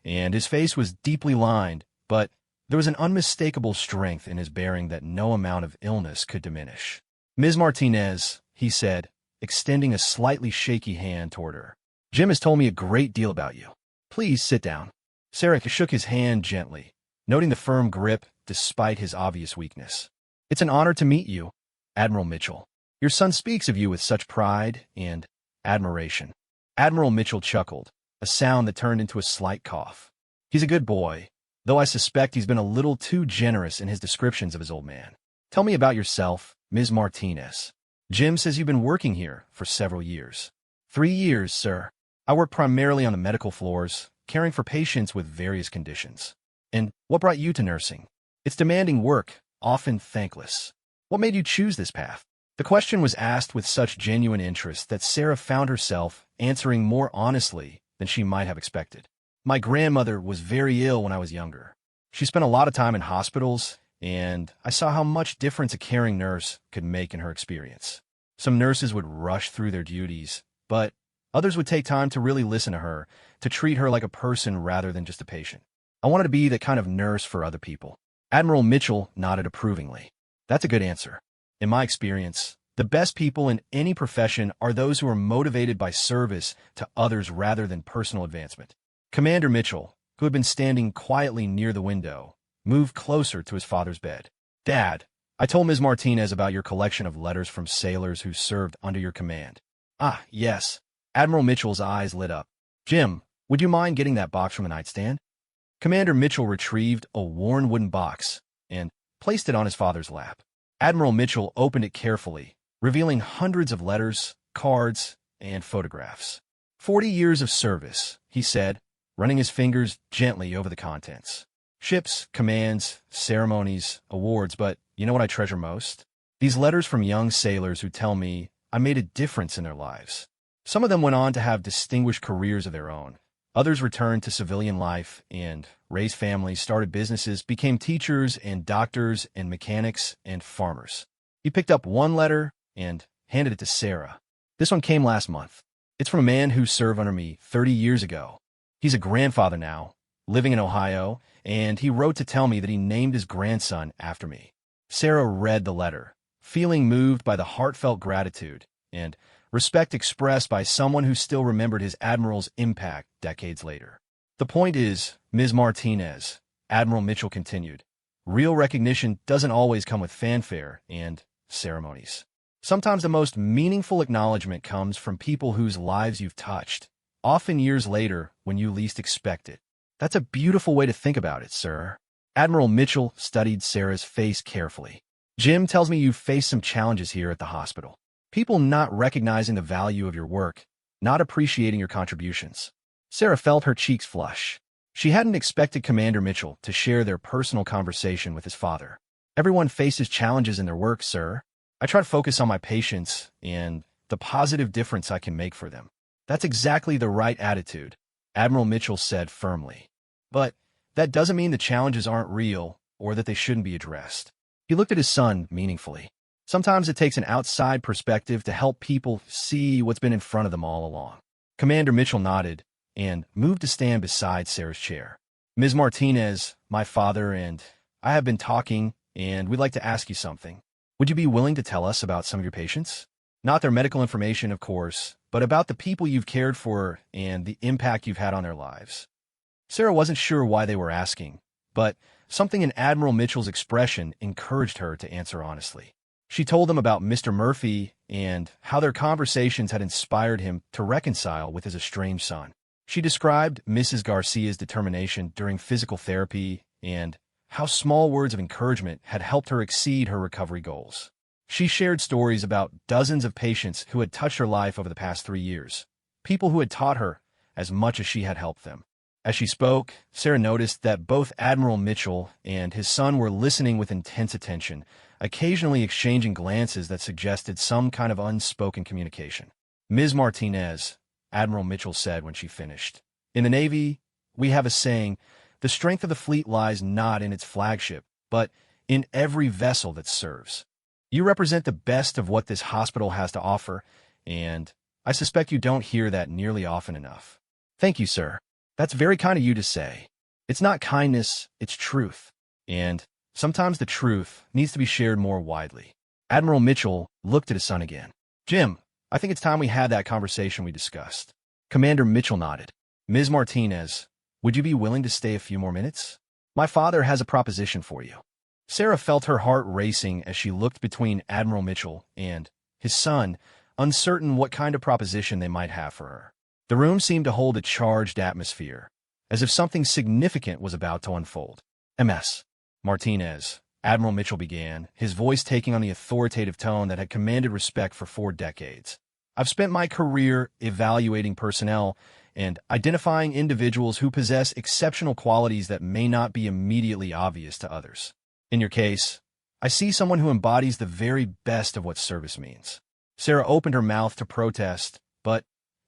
and his face was deeply lined, but there was an unmistakable strength in his bearing that no amount of illness could diminish. Ms. Martinez, he said, extending a slightly shaky hand toward her. Jim has told me a great deal about you. Please sit down. Sarah shook his hand gently, noting the firm grip despite his obvious weakness. It's an honor to meet you, Admiral Mitchell. Your son speaks of you with such pride and admiration. Admiral Mitchell chuckled, a sound that turned into a slight cough. He's a good boy, though I suspect he's been a little too generous in his descriptions of his old man. Tell me about yourself, Ms. Martinez. Jim says you've been working here for several years. 3 years, sir. I work primarily on the medical floors, caring for patients with various conditions. And what brought you to nursing? It's demanding work, often thankless. What made you choose this path? The question was asked with such genuine interest that Sarah found herself answering more honestly than she might have expected. My grandmother was very ill when I was younger. She spent a lot of time in hospitals, and I saw how much difference a caring nurse could make in her experience. Some nurses would rush through their duties, but others would take time to really listen to her, to treat her like a person rather than just a patient. I wanted to be the kind of nurse for other people. Admiral Mitchell nodded approvingly. That's a good answer. In my experience, the best people in any profession are those who are motivated by service to others rather than personal advancement. Commander Mitchell, who had been standing quietly near the window, moved closer to his father's bed. Dad, I told Ms. Martinez about your collection of letters from sailors who served under your command. Ah, yes. Admiral Mitchell's eyes lit up. Jim, would you mind getting that box from the nightstand? Commander Mitchell retrieved a worn wooden box and placed it on his father's lap. Admiral Mitchell opened it carefully, revealing hundreds of letters, cards, and photographs. 40 years of service, he said, running his fingers gently over the contents. Ships, commands, ceremonies, awards, but you know what I treasure most? These letters from young sailors who tell me I made a difference in their lives. Some of them went on to have distinguished careers of their own. Others returned to civilian life and raised families, started businesses, became teachers and doctors and mechanics and farmers. He picked up one letter and handed it to Sarah. This one came last month. It's from a man who served under me 30 years ago. He's a grandfather now, living in Ohio, and he wrote to tell me that he named his grandson after me. Sarah read the letter, feeling moved by the heartfelt gratitude and respect expressed by someone who still remembered his admiral's impact decades later. The point is, Ms. Martinez, Admiral Mitchell continued, real recognition doesn't always come with fanfare and ceremonies. Sometimes the most meaningful acknowledgement comes from people whose lives you've touched, often years later when you least expect it. That's a beautiful way to think about it, sir. Admiral Mitchell studied Sarah's face carefully. Jim tells me you've faced some challenges here at the hospital. People not recognizing the value of your work, not appreciating your contributions. Sarah felt her cheeks flush. She hadn't expected Commander Mitchell to share their personal conversation with his father. Everyone faces challenges in their work, sir. I try to focus on my patients and the positive difference I can make for them. That's exactly the right attitude, Admiral Mitchell said firmly. But that doesn't mean the challenges aren't real or that they shouldn't be addressed. He looked at his son meaningfully. Sometimes it takes an outside perspective to help people see what's been in front of them all along. Commander Mitchell nodded and moved to stand beside Sarah's chair. Ms. Martinez, my father and I have been talking, and we'd like to ask you something. Would you be willing to tell us about some of your patients? Not their medical information, of course, but about the people you've cared for and the impact you've had on their lives. Sarah wasn't sure why they were asking, but something in Admiral Mitchell's expression encouraged her to answer honestly. She told them about Mr. Murphy and how their conversations had inspired him to reconcile with his estranged son. She described Mrs. Garcia's determination during physical therapy and how small words of encouragement had helped her exceed her recovery goals. She shared stories about dozens of patients who had touched her life over the past 3 years, people who had taught her as much as she had helped them. As she spoke, Sarah noticed that both Admiral Mitchell and his son were listening with intense attention, occasionally exchanging glances that suggested some kind of unspoken communication. Ms. Martinez, Admiral Mitchell said when she finished. In the Navy, we have a saying, the strength of the fleet lies not in its flagship, but in every vessel that serves. You represent the best of what this hospital has to offer, and I suspect you don't hear that nearly often enough. Thank you, sir. That's very kind of you to say. It's not kindness, it's truth. And sometimes the truth needs to be shared more widely. Admiral Mitchell looked at his son again. Jim, I think it's time we had that conversation we discussed. Commander Mitchell nodded. Ms. Martinez, would you be willing to stay a few more minutes? My father has a proposition for you. Sarah felt her heart racing as she looked between Admiral Mitchell and his son, uncertain what kind of proposition they might have for her. The room seemed to hold a charged atmosphere, as if something significant was about to unfold. Ms. Martinez, Admiral Mitchell began, his voice taking on the authoritative tone that had commanded respect for 4 decades. I've spent my career evaluating personnel and identifying individuals who possess exceptional qualities that may not be immediately obvious to others. In your case, I see someone who embodies the very best of what service means. Sarah opened her mouth to protest, but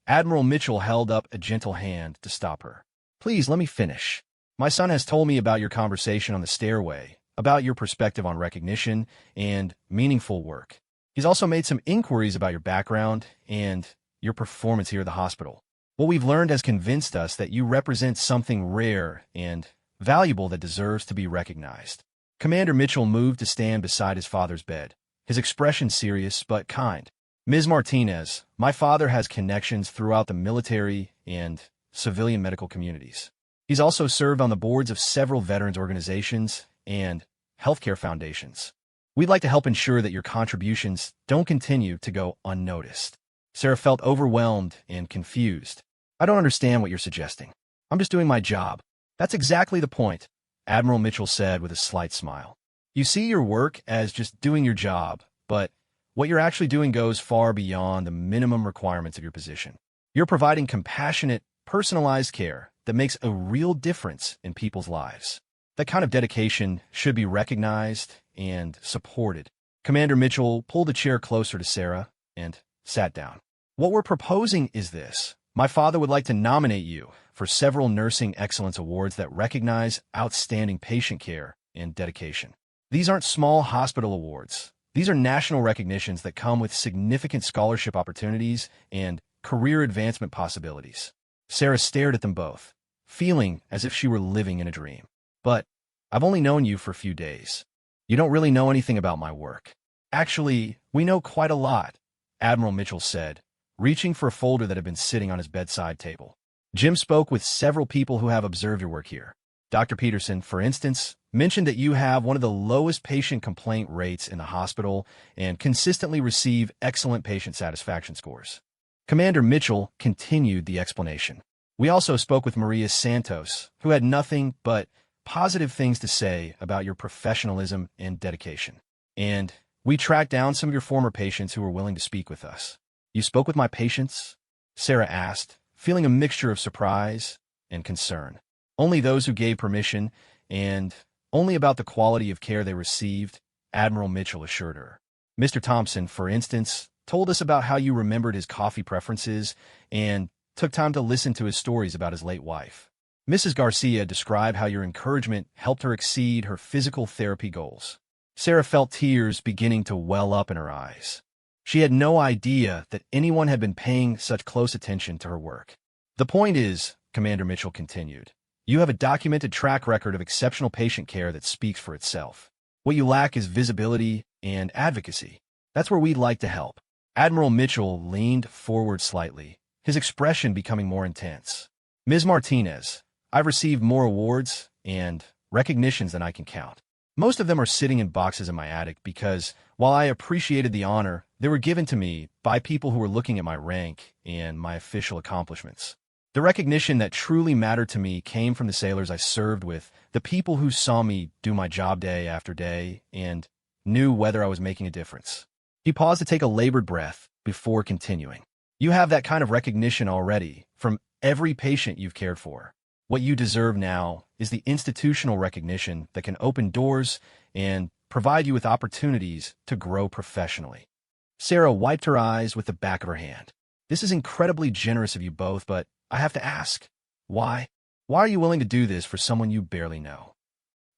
Admiral Mitchell held up a gentle hand to stop her. Please, let me finish. My son has told me about your conversation on the stairway, about your perspective on recognition and meaningful work. He's also made some inquiries about your background and your performance here at the hospital. What we've learned has convinced us that you represent something rare and valuable that deserves to be recognized. Commander Mitchell moved to stand beside his father's bed, his expression serious but kind. Ms. Martinez, my father has connections throughout the military and civilian medical communities. He's also served on the boards of several veterans organizations and healthcare foundations. We'd like to help ensure that your contributions don't continue to go unnoticed. Sarah felt overwhelmed and confused. I don't understand what you're suggesting. I'm just doing my job. That's exactly the point, Admiral Mitchell said with a slight smile. You see your work as just doing your job, but what you're actually doing goes far beyond the minimum requirements of your position. You're providing compassionate, personalized care that makes a real difference in people's lives. That kind of dedication should be recognized and supported. Commander Mitchell pulled a chair closer to Sarah and sat down. What we're proposing is this. My father would like to nominate you for several nursing excellence awards that recognize outstanding patient care and dedication. These aren't small hospital awards. These are national recognitions that come with significant scholarship opportunities and career advancement possibilities. Sarah stared at them both, feeling as if she were living in a dream. But I've only known you for a few days. You don't really know anything about my work. Actually, we know quite a lot, Admiral Mitchell said, reaching for a folder that had been sitting on his bedside table. Jim spoke with several people who have observed your work here. Dr. Peterson, for instance, mentioned that you have one of the lowest patient complaint rates in the hospital and consistently receive excellent patient satisfaction scores. Commander Mitchell continued the explanation. We also spoke with Maria Santos, who had nothing but positive things to say about your professionalism and dedication. And we tracked down some of your former patients who were willing to speak with us. You spoke with my patients? Sarah asked, feeling a mixture of surprise and concern. Only those who gave permission, and only about the quality of care they received, Admiral Mitchell assured her. Mr. Thompson, for instance, told us about how you remembered his coffee preferences and took time to listen to his stories about his late wife. Mrs. Garcia described how your encouragement helped her exceed her physical therapy goals. Sarah felt tears beginning to well up in her eyes. She had no idea that anyone had been paying such close attention to her work. The point is, Commander Mitchell continued, you have a documented track record of exceptional patient care that speaks for itself. What you lack is visibility and advocacy. That's where we'd like to help. Admiral Mitchell leaned forward slightly, his expression becoming more intense. Ms. Martinez, I've received more awards and recognitions than I can count. Most of them are sitting in boxes in my attic because, while I appreciated the honor, they were given to me by people who were looking at my rank and my official accomplishments. The recognition that truly mattered to me came from the sailors I served with, the people who saw me do my job day after day and knew whether I was making a difference. He paused to take a labored breath before continuing. You have that kind of recognition already from every patient you've cared for. What you deserve now is the institutional recognition that can open doors and provide you with opportunities to grow professionally. Sarah wiped her eyes with the back of her hand. This is incredibly generous of you both, but I have to ask, why? Why are you willing to do this for someone you barely know?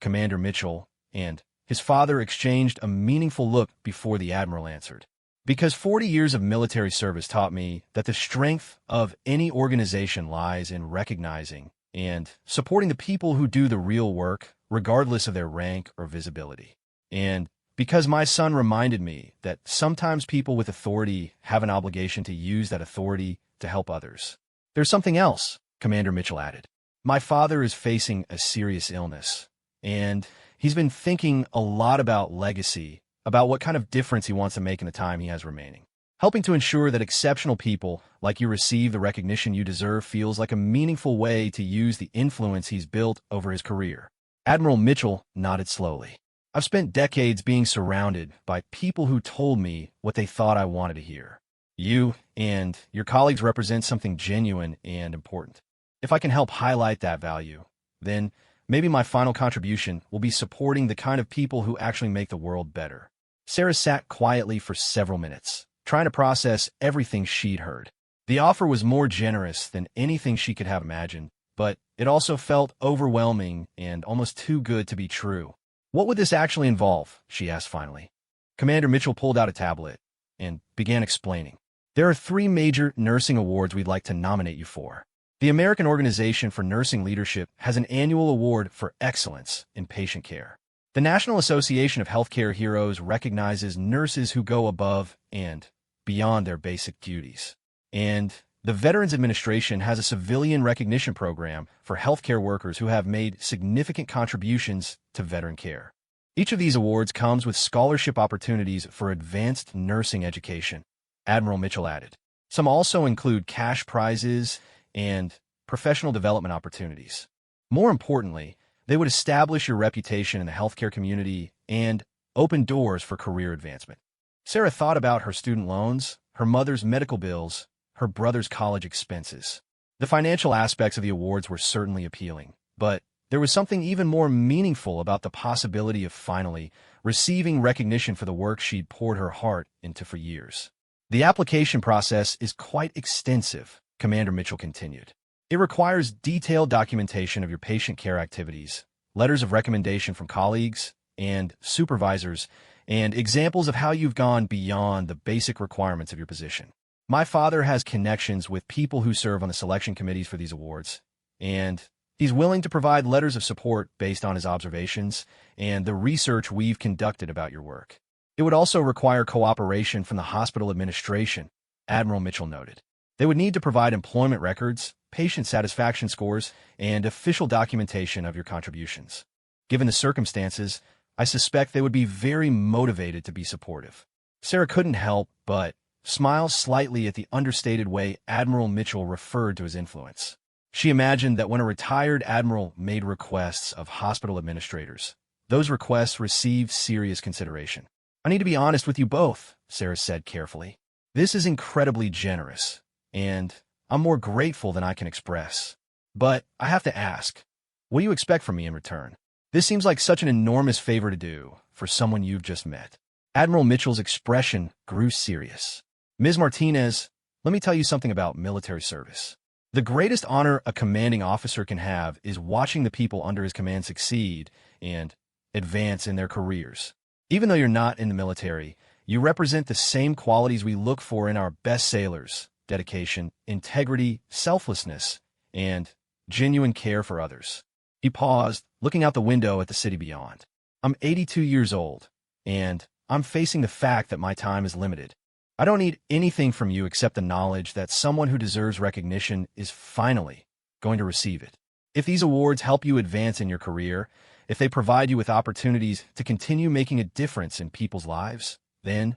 Commander Mitchell and his father exchanged a meaningful look before the Admiral answered. Because 40 years of military service taught me that the strength of any organization lies in recognizing and supporting the people who do the real work, regardless of their rank or visibility. And because my son reminded me that sometimes people with authority have an obligation to use that authority to help others. There's something else, Commander Mitchell added. My father is facing a serious illness, and he's been thinking a lot about legacy, about what kind of difference he wants to make in the time he has remaining. Helping to ensure that exceptional people like you receive the recognition you deserve feels like a meaningful way to use the influence he's built over his career. Admiral Mitchell nodded slowly. I've spent decades being surrounded by people who told me what they thought I wanted to hear. You and your colleagues represent something genuine and important. If I can help highlight that value, then maybe my final contribution will be supporting the kind of people who actually make the world better. Sarah sat quietly for several minutes, trying to process everything she'd heard. The offer was more generous than anything she could have imagined, but it also felt overwhelming and almost too good to be true. What would this actually involve? She asked finally. Commander Mitchell pulled out a tablet and began explaining. There are 3 major nursing awards we'd like to nominate you for. The American Organization for Nursing Leadership has an annual award for excellence in patient care. The National Association of Healthcare Heroes recognizes nurses who go above and beyond their basic duties. And the Veterans Administration has a civilian recognition program for healthcare workers who have made significant contributions to veteran care. Each of these awards comes with scholarship opportunities for advanced nursing education, Admiral Mitchell added. Some also include cash prizes and professional development opportunities. More importantly, they would establish your reputation in the healthcare community and open doors for career advancement. Sarah thought about her student loans, her mother's medical bills, her brother's college expenses. The financial aspects of the awards were certainly appealing, but there was something even more meaningful about the possibility of finally receiving recognition for the work she'd poured her heart into for years. The application process is quite extensive, Commander Mitchell continued. It requires detailed documentation of your patient care activities, letters of recommendation from colleagues and supervisors, and examples of how you've gone beyond the basic requirements of your position. My father has connections with people who serve on the selection committees for these awards, and he's willing to provide letters of support based on his observations and the research we've conducted about your work. It would also require cooperation from the hospital administration, Admiral Mitchell noted. They would need to provide employment records, patient satisfaction scores, and official documentation of your contributions. Given the circumstances, I suspect they would be very motivated to be supportive. Sarah couldn't help but smile slightly at the understated way Admiral Mitchell referred to his influence. She imagined that when a retired admiral made requests of hospital administrators, those requests received serious consideration. "I need to be honest with you both," Sarah said carefully. "This is incredibly generous, and I'm more grateful than I can express. But I have to ask, what do you expect from me in return? This seems like such an enormous favor to do for someone you've just met." Admiral Mitchell's expression grew serious. "Ms. Martinez, let me tell you something about military service. The greatest honor a commanding officer can have is watching the people under his command succeed and advance in their careers. Even though you're not in the military, you represent the same qualities we look for in our best sailors: dedication, integrity, selflessness, and genuine care for others." He paused, looking out the window at the city beyond. "I'm 82 years old, and I'm facing the fact that my time is limited. I don't need anything from you except the knowledge that someone who deserves recognition is finally going to receive it. If these awards help you advance in your career, if they provide you with opportunities to continue making a difference in people's lives, then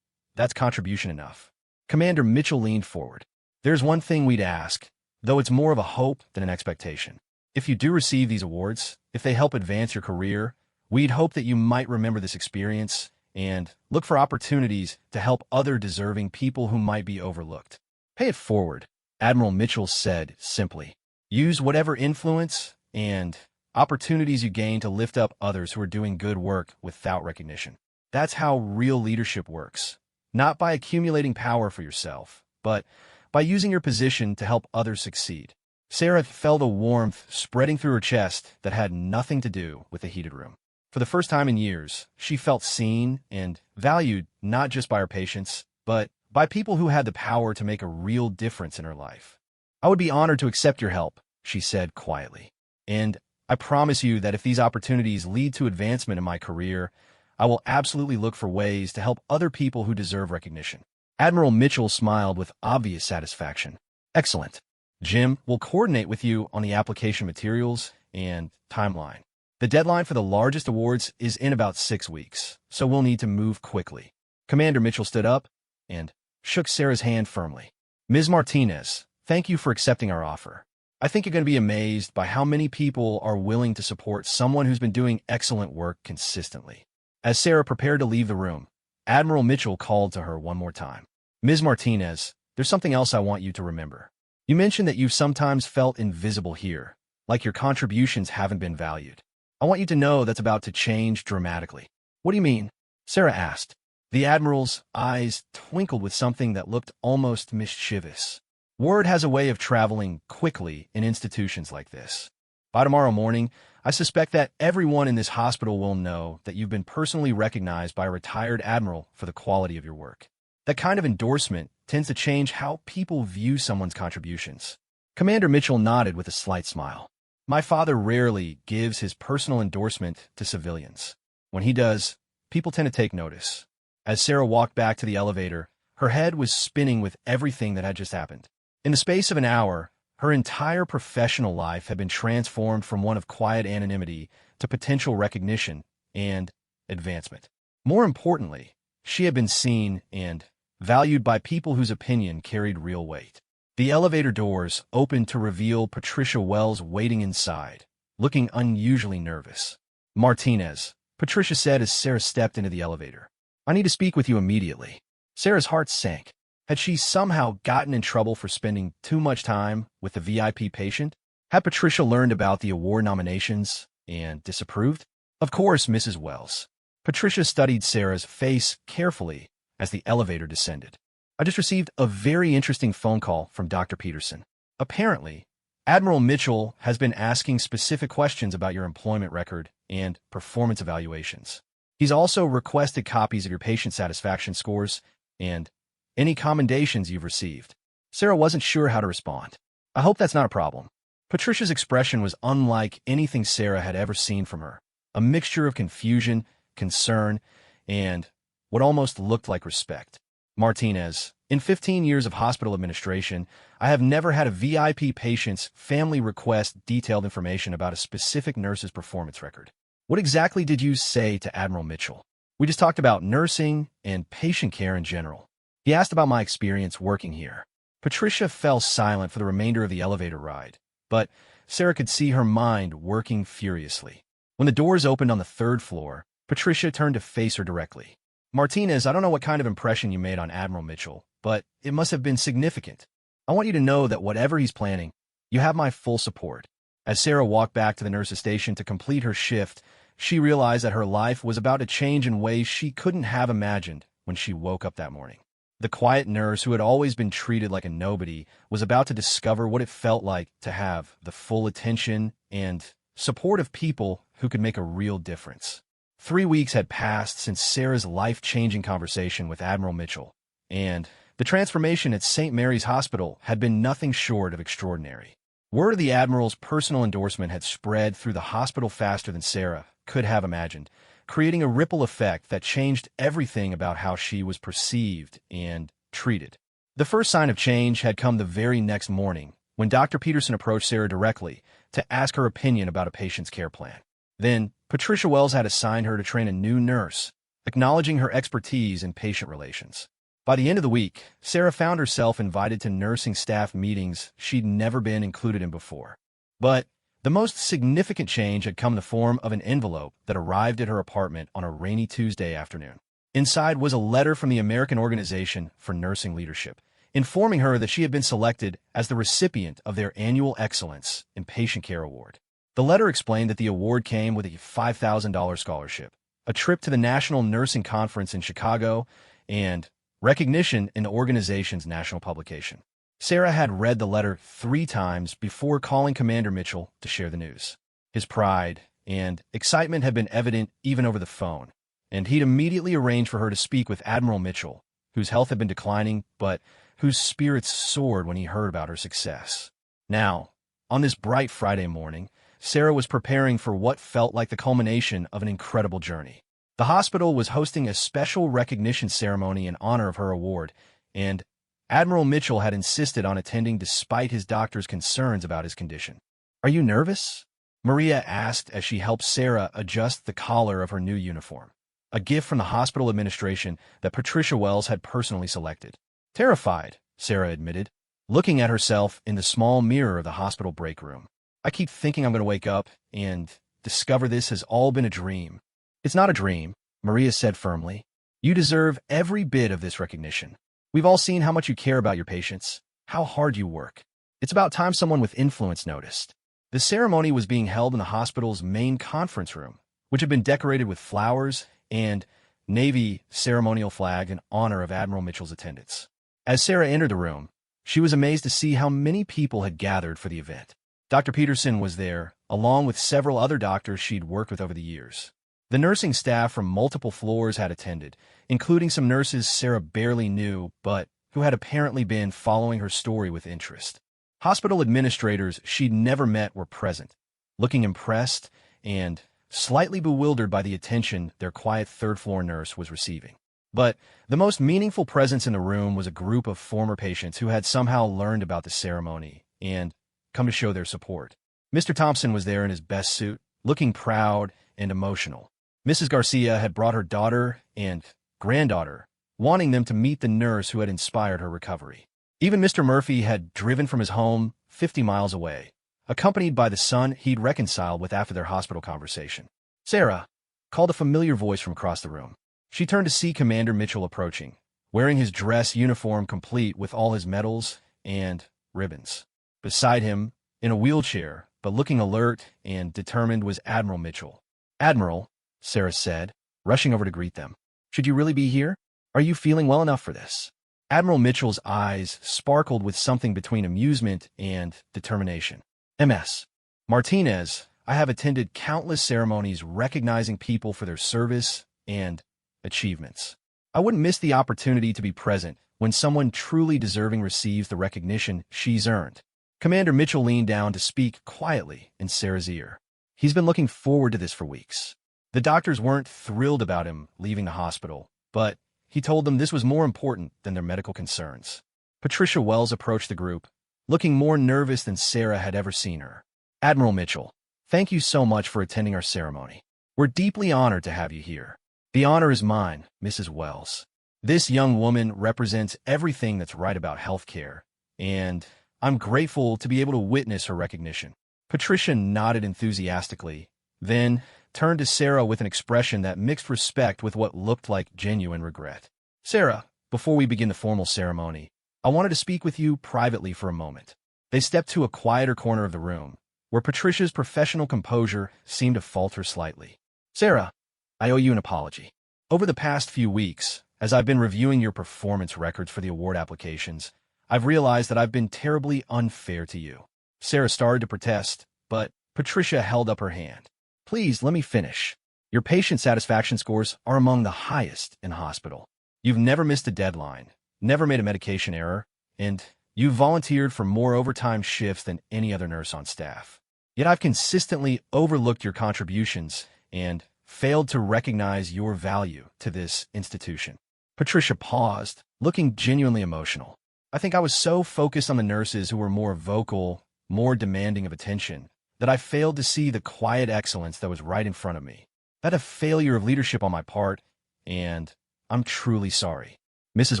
that's contribution enough." Commander Mitchell leaned forward. "There's one thing we'd ask, though it's more of a hope than an expectation. If you do receive these awards, if they help advance your career, we'd hope that you might remember this experience and look for opportunities to help other deserving people who might be overlooked. Pay it forward," Admiral Mitchell said simply. "Use whatever influence and opportunities you gain to lift up others who are doing good work without recognition. That's how real leadership works, not by accumulating power for yourself, but by using your position to help others succeed." Sarah felt a warmth spreading through her chest that had nothing to do with the heated room. For the first time in years, she felt seen and valued not just by her patients, but by people who had the power to make a real difference in her life. "I would be honored to accept your help," she said quietly. "And I promise you that if these opportunities lead to advancement in my career, I will absolutely look for ways to help other people who deserve recognition." Admiral Mitchell smiled with obvious satisfaction. "Excellent. Jim will coordinate with you on the application materials and timeline. The deadline for the largest awards is in about 6 weeks, so we'll need to move quickly." Commander Mitchell stood up and shook Sarah's hand firmly. "Ms. Martinez, thank you for accepting our offer. I think you're going to be amazed by how many people are willing to support someone who's been doing excellent work consistently." As Sarah prepared to leave the room, Admiral Mitchell called to her one more time. "Ms. Martinez, there's something else I want you to remember. You mentioned that you've sometimes felt invisible here, like your contributions haven't been valued. I want you to know that's about to change dramatically." "What do you mean?" Sarah asked. The Admiral's eyes twinkled with something that looked almost mischievous. "Word has a way of traveling quickly in institutions like this. By tomorrow morning, I suspect that everyone in this hospital will know that you've been personally recognized by a retired admiral for the quality of your work. That kind of endorsement tends to change how people view someone's contributions." Commander Mitchell nodded with a slight smile. "My father rarely gives his personal endorsement to civilians. When he does, people tend to take notice." As Sarah walked back to the elevator, her head was spinning with everything that had just happened. In the space of an hour, her entire professional life had been transformed from one of quiet anonymity to potential recognition and advancement. More importantly, she had been seen and valued by people whose opinion carried real weight. The elevator doors opened to reveal Patricia Wells waiting inside, looking unusually nervous. "Martinez," Patricia said as Sarah stepped into the elevator. "I need to speak with you immediately." Sarah's heart sank. Had she somehow gotten in trouble for spending too much time with the VIP patient? Had Patricia learned about the award nominations and disapproved? "Of course, Mrs. Wells." Patricia studied Sarah's face carefully as the elevator descended. "I just received a very interesting phone call from Dr. Peterson. Apparently, Admiral Mitchell has been asking specific questions about your employment record and performance evaluations. He's also requested copies of your patient satisfaction scores and any commendations you've received. Sarah wasn't sure how to respond. I hope that's not a problem. Patricia's expression was unlike anything Sarah had ever seen from her, a mixture of confusion, concern, and what almost looked like respect. Martinez, in 15 years of hospital administration, I have never had a VIP patient's family request detailed information about a specific nurse's performance record. What exactly did you say to Admiral Mitchell? We just talked about nursing and patient care in general. He asked about my experience working here. Patricia fell silent for the remainder of the elevator ride, but Sarah could see her mind working furiously. When the doors opened on the third floor, Patricia turned to face her directly. Martinez, I don't know what kind of impression you made on Admiral Mitchell, but it must have been significant. I want you to know that whatever he's planning, you have my full support. As Sarah walked back to the nurse's station to complete her shift, she realized that her life was about to change in ways she couldn't have imagined when she woke up that morning. The quiet nurse who had always been treated like a nobody was about to discover what it felt like to have the full attention and support of people who could make a real difference. 3 weeks had passed since Sarah's life-changing conversation with Admiral Mitchell, and the transformation at St. Mary's Hospital had been nothing short of extraordinary. Word of the Admiral's personal endorsement had spread through the hospital faster than Sarah could have imagined, creating a ripple effect that changed everything about how she was perceived and treated. The first sign of change had come the very next morning, when Dr. Peterson approached Sarah directly to ask her opinion about a patient's care plan. Then, Patricia Wells had assigned her to train a new nurse, acknowledging her expertise in patient relations. By the end of the week, Sarah found herself invited to nursing staff meetings she'd never been included in before. But the most significant change had come in the form of an envelope that arrived at her apartment on a rainy Tuesday afternoon. Inside was a letter from the American Organization for Nursing Leadership, informing her that she had been selected as the recipient of their annual Excellence in Patient Care Award. The letter explained that the award came with a $5,000 scholarship, a trip to the National Nursing Conference in Chicago, and recognition in the organization's national publication. Sarah had read the letter 3 times before calling Commander Mitchell to share the news. His pride and excitement had been evident even over the phone, and he'd immediately arranged for her to speak with Admiral Mitchell, whose health had been declining, but whose spirits soared when he heard about her success. Now, on this bright Friday morning, Sarah was preparing for what felt like the culmination of an incredible journey. The hospital was hosting a special recognition ceremony in honor of her award, and Admiral Mitchell had insisted on attending despite his doctor's concerns about his condition. "Are you nervous?" Maria asked as she helped Sarah adjust the collar of her new uniform, a gift from the hospital administration that Patricia Wells had personally selected. "Terrified," Sarah admitted, looking at herself in the small mirror of the hospital break room. "I keep thinking I'm going to wake up and discover this has all been a dream." "It's not a dream," Maria said firmly. "You deserve every bit of this recognition. We've all seen how much you care about your patients, how hard you work. It's about time someone with influence noticed." The ceremony was being held in the hospital's main conference room, which had been decorated with flowers and Navy ceremonial flag in honor of Admiral Mitchell's attendance. As Sarah entered the room, she was amazed to see how many people had gathered for the event. Dr. Peterson was there, along with several other doctors she'd worked with over the years. The nursing staff from multiple floors had attended, including some nurses Sarah barely knew, but who had apparently been following her story with interest. Hospital administrators she'd never met were present, looking impressed and slightly bewildered by the attention their quiet third-floor nurse was receiving. But the most meaningful presence in the room was a group of former patients who had somehow learned about the ceremony and come to show their support. Mr. Thompson was there in his best suit, looking proud and emotional. Mrs. Garcia had brought her daughter and granddaughter, wanting them to meet the nurse who had inspired her recovery. Even Mr. Murphy had driven from his home 50 miles away, accompanied by the son he'd reconciled with after their hospital conversation. "Sarah," called a familiar voice from across the room. She turned to see Commander Mitchell approaching, wearing his dress uniform complete with all his medals and ribbons. Beside him, in a wheelchair, but looking alert and determined, was Admiral Mitchell. "Admiral," Sarah said, rushing over to greet them. "Should you really be here? Are you feeling well enough for this?" Admiral Mitchell's eyes sparkled with something between amusement and determination. "MS. Martinez, I have attended countless ceremonies recognizing people for their service and achievements. I wouldn't miss the opportunity to be present when someone truly deserving receives the recognition she's earned. Commander Mitchell leaned down to speak quietly in Sarah's ear. He's been looking forward to this for weeks. The doctors weren't thrilled about him leaving the hospital, but he told them this was more important than their medical concerns. Patricia Wells approached the group, looking more nervous than Sarah had ever seen her. Admiral Mitchell, thank you so much for attending our ceremony. We're deeply honored to have you here. The honor is mine, Mrs. Wells. This young woman represents everything that's right about healthcare, and I'm grateful to be able to witness her recognition. Patricia nodded enthusiastically, then turned to Sarah with an expression that mixed respect with what looked like genuine regret. Sarah, before we begin the formal ceremony, I wanted to speak with you privately for a moment. They stepped to a quieter corner of the room, where Patricia's professional composure seemed to falter slightly. Sarah, I owe you an apology. Over the past few weeks, as I've been reviewing your performance records for the award applications, I've realized that I've been terribly unfair to you. Sarah started to protest, but Patricia held up her hand. Please, let me finish. Your patient satisfaction scores are among the highest in hospital. You've never missed a deadline, never made a medication error, and you've volunteered for more overtime shifts than any other nurse on staff. Yet I've consistently overlooked your contributions and failed to recognize your value to this institution. Patricia paused, looking genuinely emotional. I think I was so focused on the nurses who were more vocal, more demanding of attention, that I failed to see the quiet excellence that was right in front of me. That a failure of leadership on my part, and I'm truly sorry. Mrs.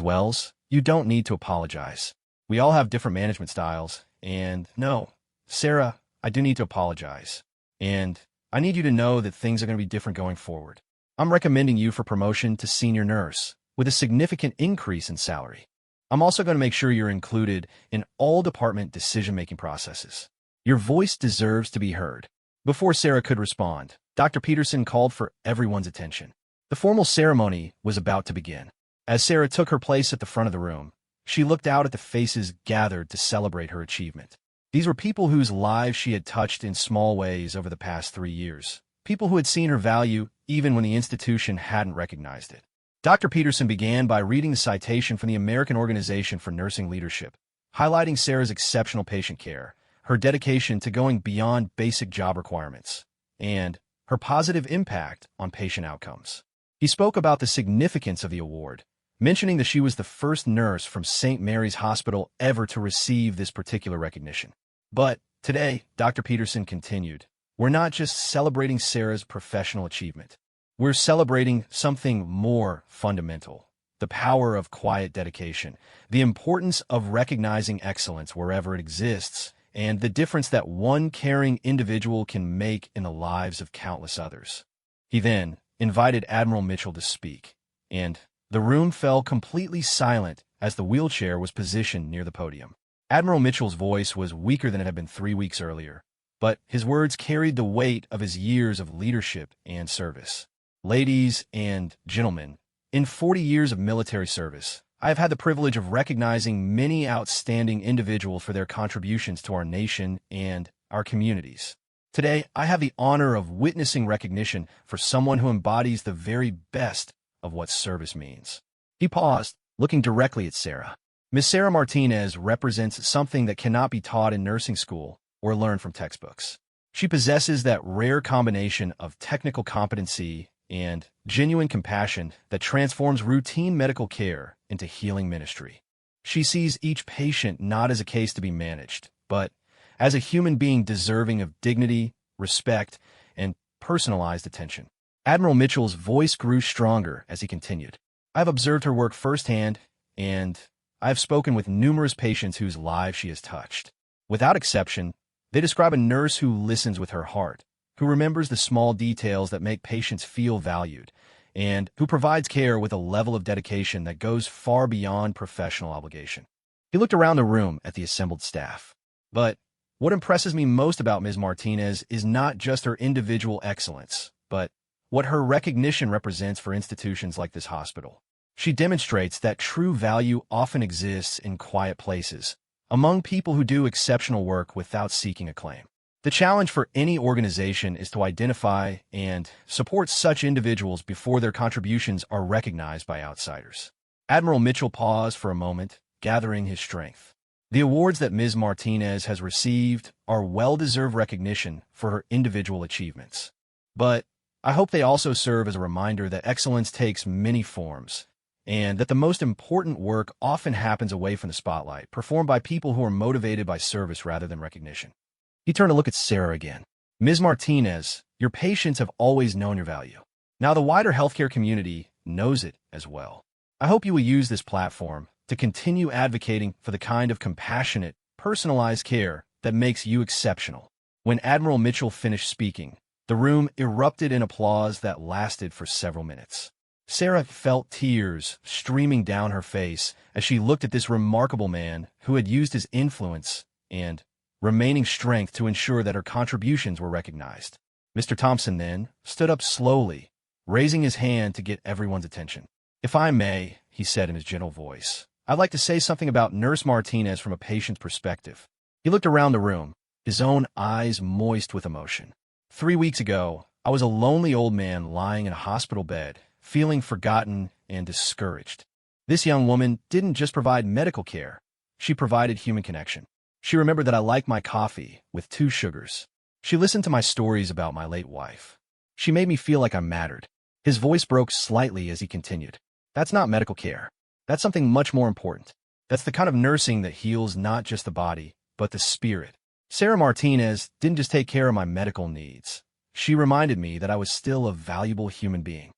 Wells, you don't need to apologize. We all have different management styles, and no, Sarah, I do need to apologize. And I need you to know that things are going to be different going forward. I'm recommending you for promotion to senior nurse, with a significant increase in salary. I'm also going to make sure you're included in all department decision-making processes. Your voice deserves to be heard. Before Sarah could respond, Dr. Peterson called for everyone's attention. The formal ceremony was about to begin. As Sarah took her place at the front of the room, she looked out at the faces gathered to celebrate her achievement. These were people whose lives she had touched in small ways over the past 3 years, people who had seen her value even when the institution hadn't recognized it. Dr. Peterson began by reading the citation from the American Organization for Nursing Leadership, highlighting Sarah's exceptional patient care, her dedication to going beyond basic job requirements, and her positive impact on patient outcomes. He spoke about the significance of the award, mentioning that she was the first nurse from St. Mary's Hospital ever to receive this particular recognition. But today, Dr. Peterson continued, we're not just celebrating Sarah's professional achievement. We're celebrating something more fundamental, the power of quiet dedication, the importance of recognizing excellence wherever it exists, and the difference that one caring individual can make in the lives of countless others. He then invited Admiral Mitchell to speak, and the room fell completely silent as the wheelchair was positioned near the podium. Admiral Mitchell's voice was weaker than it had been 3 weeks earlier, but his words carried the weight of his years of leadership and service. Ladies and gentlemen, in 40 years of military service, I have had the privilege of recognizing many outstanding individuals for their contributions to our nation and our communities. Today, I have the honor of witnessing recognition for someone who embodies the very best of what service means. He paused, looking directly at Sarah. Miss Sarah Martinez represents something that cannot be taught in nursing school or learned from textbooks. She possesses that rare combination of technical competency and genuine compassion that transforms routine medical care into healing ministry. She sees each patient not as a case to be managed, but as a human being deserving of dignity, respect, and personalized attention. Admiral Mitchell's voice grew stronger as he continued. I've observed her work firsthand, and I've spoken with numerous patients whose lives she has touched. Without exception, they describe a nurse who listens with her heart, who remembers the small details that make patients feel valued, and who provides care with a level of dedication that goes far beyond professional obligation. He looked around the room at the assembled staff. But what impresses me most about Ms. Martinez is not just her individual excellence, but what her recognition represents for institutions like this hospital. She demonstrates that true value often exists in quiet places, among people who do exceptional work without seeking acclaim. The challenge for any organization is to identify and support such individuals before their contributions are recognized by outsiders. Admiral Mitchell paused for a moment, gathering his strength. The awards that Ms. Martinez has received are well-deserved recognition for her individual achievements. But I hope they also serve as a reminder that excellence takes many forms, and that the most important work often happens away from the spotlight, performed by people who are motivated by service rather than recognition. He turned to look at Sarah again. Ms. Martinez, your patients have always known your value. Now the wider healthcare community knows it as well. I hope you will use this platform to continue advocating for the kind of compassionate, personalized care that makes you exceptional. When Admiral Mitchell finished speaking, the room erupted in applause that lasted for several minutes. Sarah felt tears streaming down her face as she looked at this remarkable man who had used his influence and remaining strength to ensure that her contributions were recognized. Mr. Thompson then stood up slowly, raising his hand to get everyone's attention. "If I may," he said in his gentle voice, "I'd like to say something about Nurse Martinez from a patient's perspective." He looked around the room, his own eyes moist with emotion. 3 weeks ago, I was a lonely old man lying in a hospital bed, feeling forgotten and discouraged. This young woman didn't just provide medical care, she provided human connection. She remembered that I liked my coffee with 2 sugars. She listened to my stories about my late wife. She made me feel like I mattered. His voice broke slightly as he continued. "That's not medical care. That's something much more important. That's the kind of nursing that heals not just the body, but the spirit." Sarah Martinez didn't just take care of my medical needs. She reminded me that I was still a valuable human being.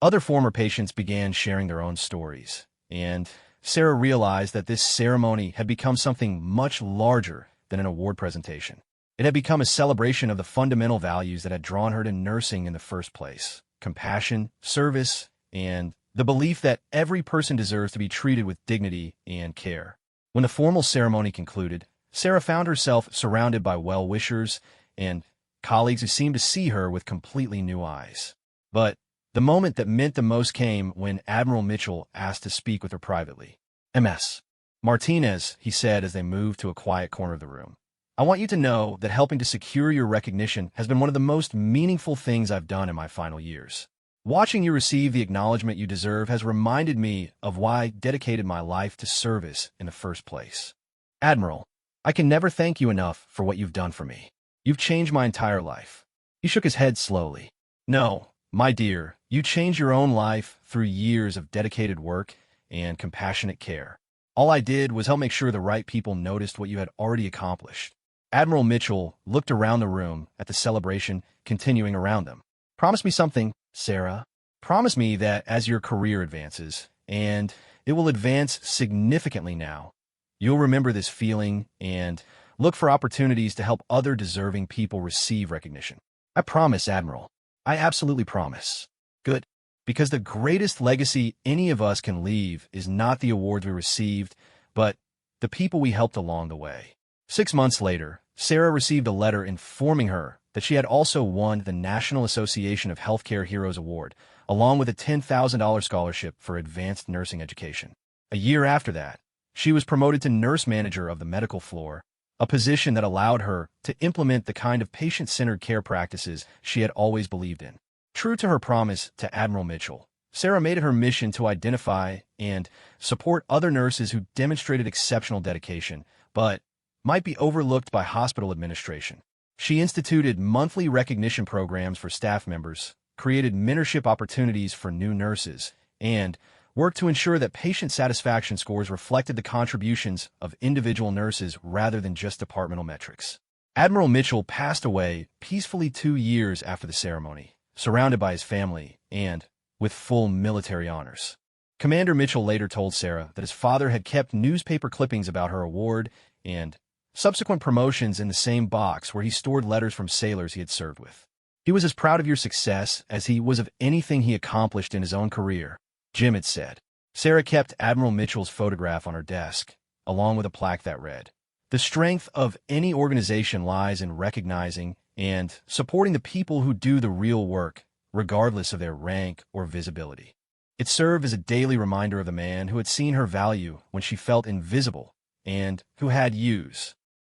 Other former patients began sharing their own stories, and Sarah realized that this ceremony had become something much larger than an award presentation. It had become a celebration of the fundamental values that had drawn her to nursing in the first place: compassion, service, and the belief that every person deserves to be treated with dignity and care. When the formal ceremony concluded, Sarah found herself surrounded by well-wishers and colleagues who seemed to see her with completely new eyes. But the moment that meant the most came when Admiral Mitchell asked to speak with her privately. "Ms. Martinez," he said as they moved to a quiet corner of the room, "I want you to know that helping to secure your recognition has been one of the most meaningful things I've done in my final years. Watching you receive the acknowledgement you deserve has reminded me of why I dedicated my life to service in the first place. Admiral, I can never thank you enough for what you've done for me. You've changed my entire life." He shook his head slowly. "No, my dear, you changed your own life through years of dedicated work and compassionate care. All I did was help make sure the right people noticed what you had already accomplished." Admiral Mitchell looked around the room at the celebration continuing around them. "Promise me something, Sarah. Promise me that as your career advances, and it will advance significantly now, you'll remember this feeling and look for opportunities to help other deserving people receive recognition." "I promise, Admiral. I absolutely promise." "Good. Because the greatest legacy any of us can leave is not the awards we received, but the people we helped along the way." 6 months later, Sarah received a letter informing her that she had also won the National Association of Healthcare Heroes Award, along with a $10,000 scholarship for advanced nursing education. A year after that, she was promoted to nurse manager of the medical floor, a position that allowed her to implement the kind of patient-centered care practices she had always believed in. True to her promise to Admiral Mitchell, Sarah made it her mission to identify and support other nurses who demonstrated exceptional dedication, but might be overlooked by hospital administration. She instituted monthly recognition programs for staff members, created mentorship opportunities for new nurses, and worked to ensure that patient satisfaction scores reflected the contributions of individual nurses rather than just departmental metrics. Admiral Mitchell passed away peacefully 2 years after the ceremony, surrounded by his family and with full military honors. Commander Mitchell later told Sarah that his father had kept newspaper clippings about her award and subsequent promotions in the same box where he stored letters from sailors he had served with. "He was as proud of your success as he was of anything he accomplished in his own career," Jim had said. Sarah kept Admiral Mitchell's photograph on her desk, along with a plaque that read, "The strength of any organization lies in recognizing and supporting the people who do the real work, regardless of their rank or visibility." It served as a daily reminder of the man who had seen her value when she felt invisible and who had use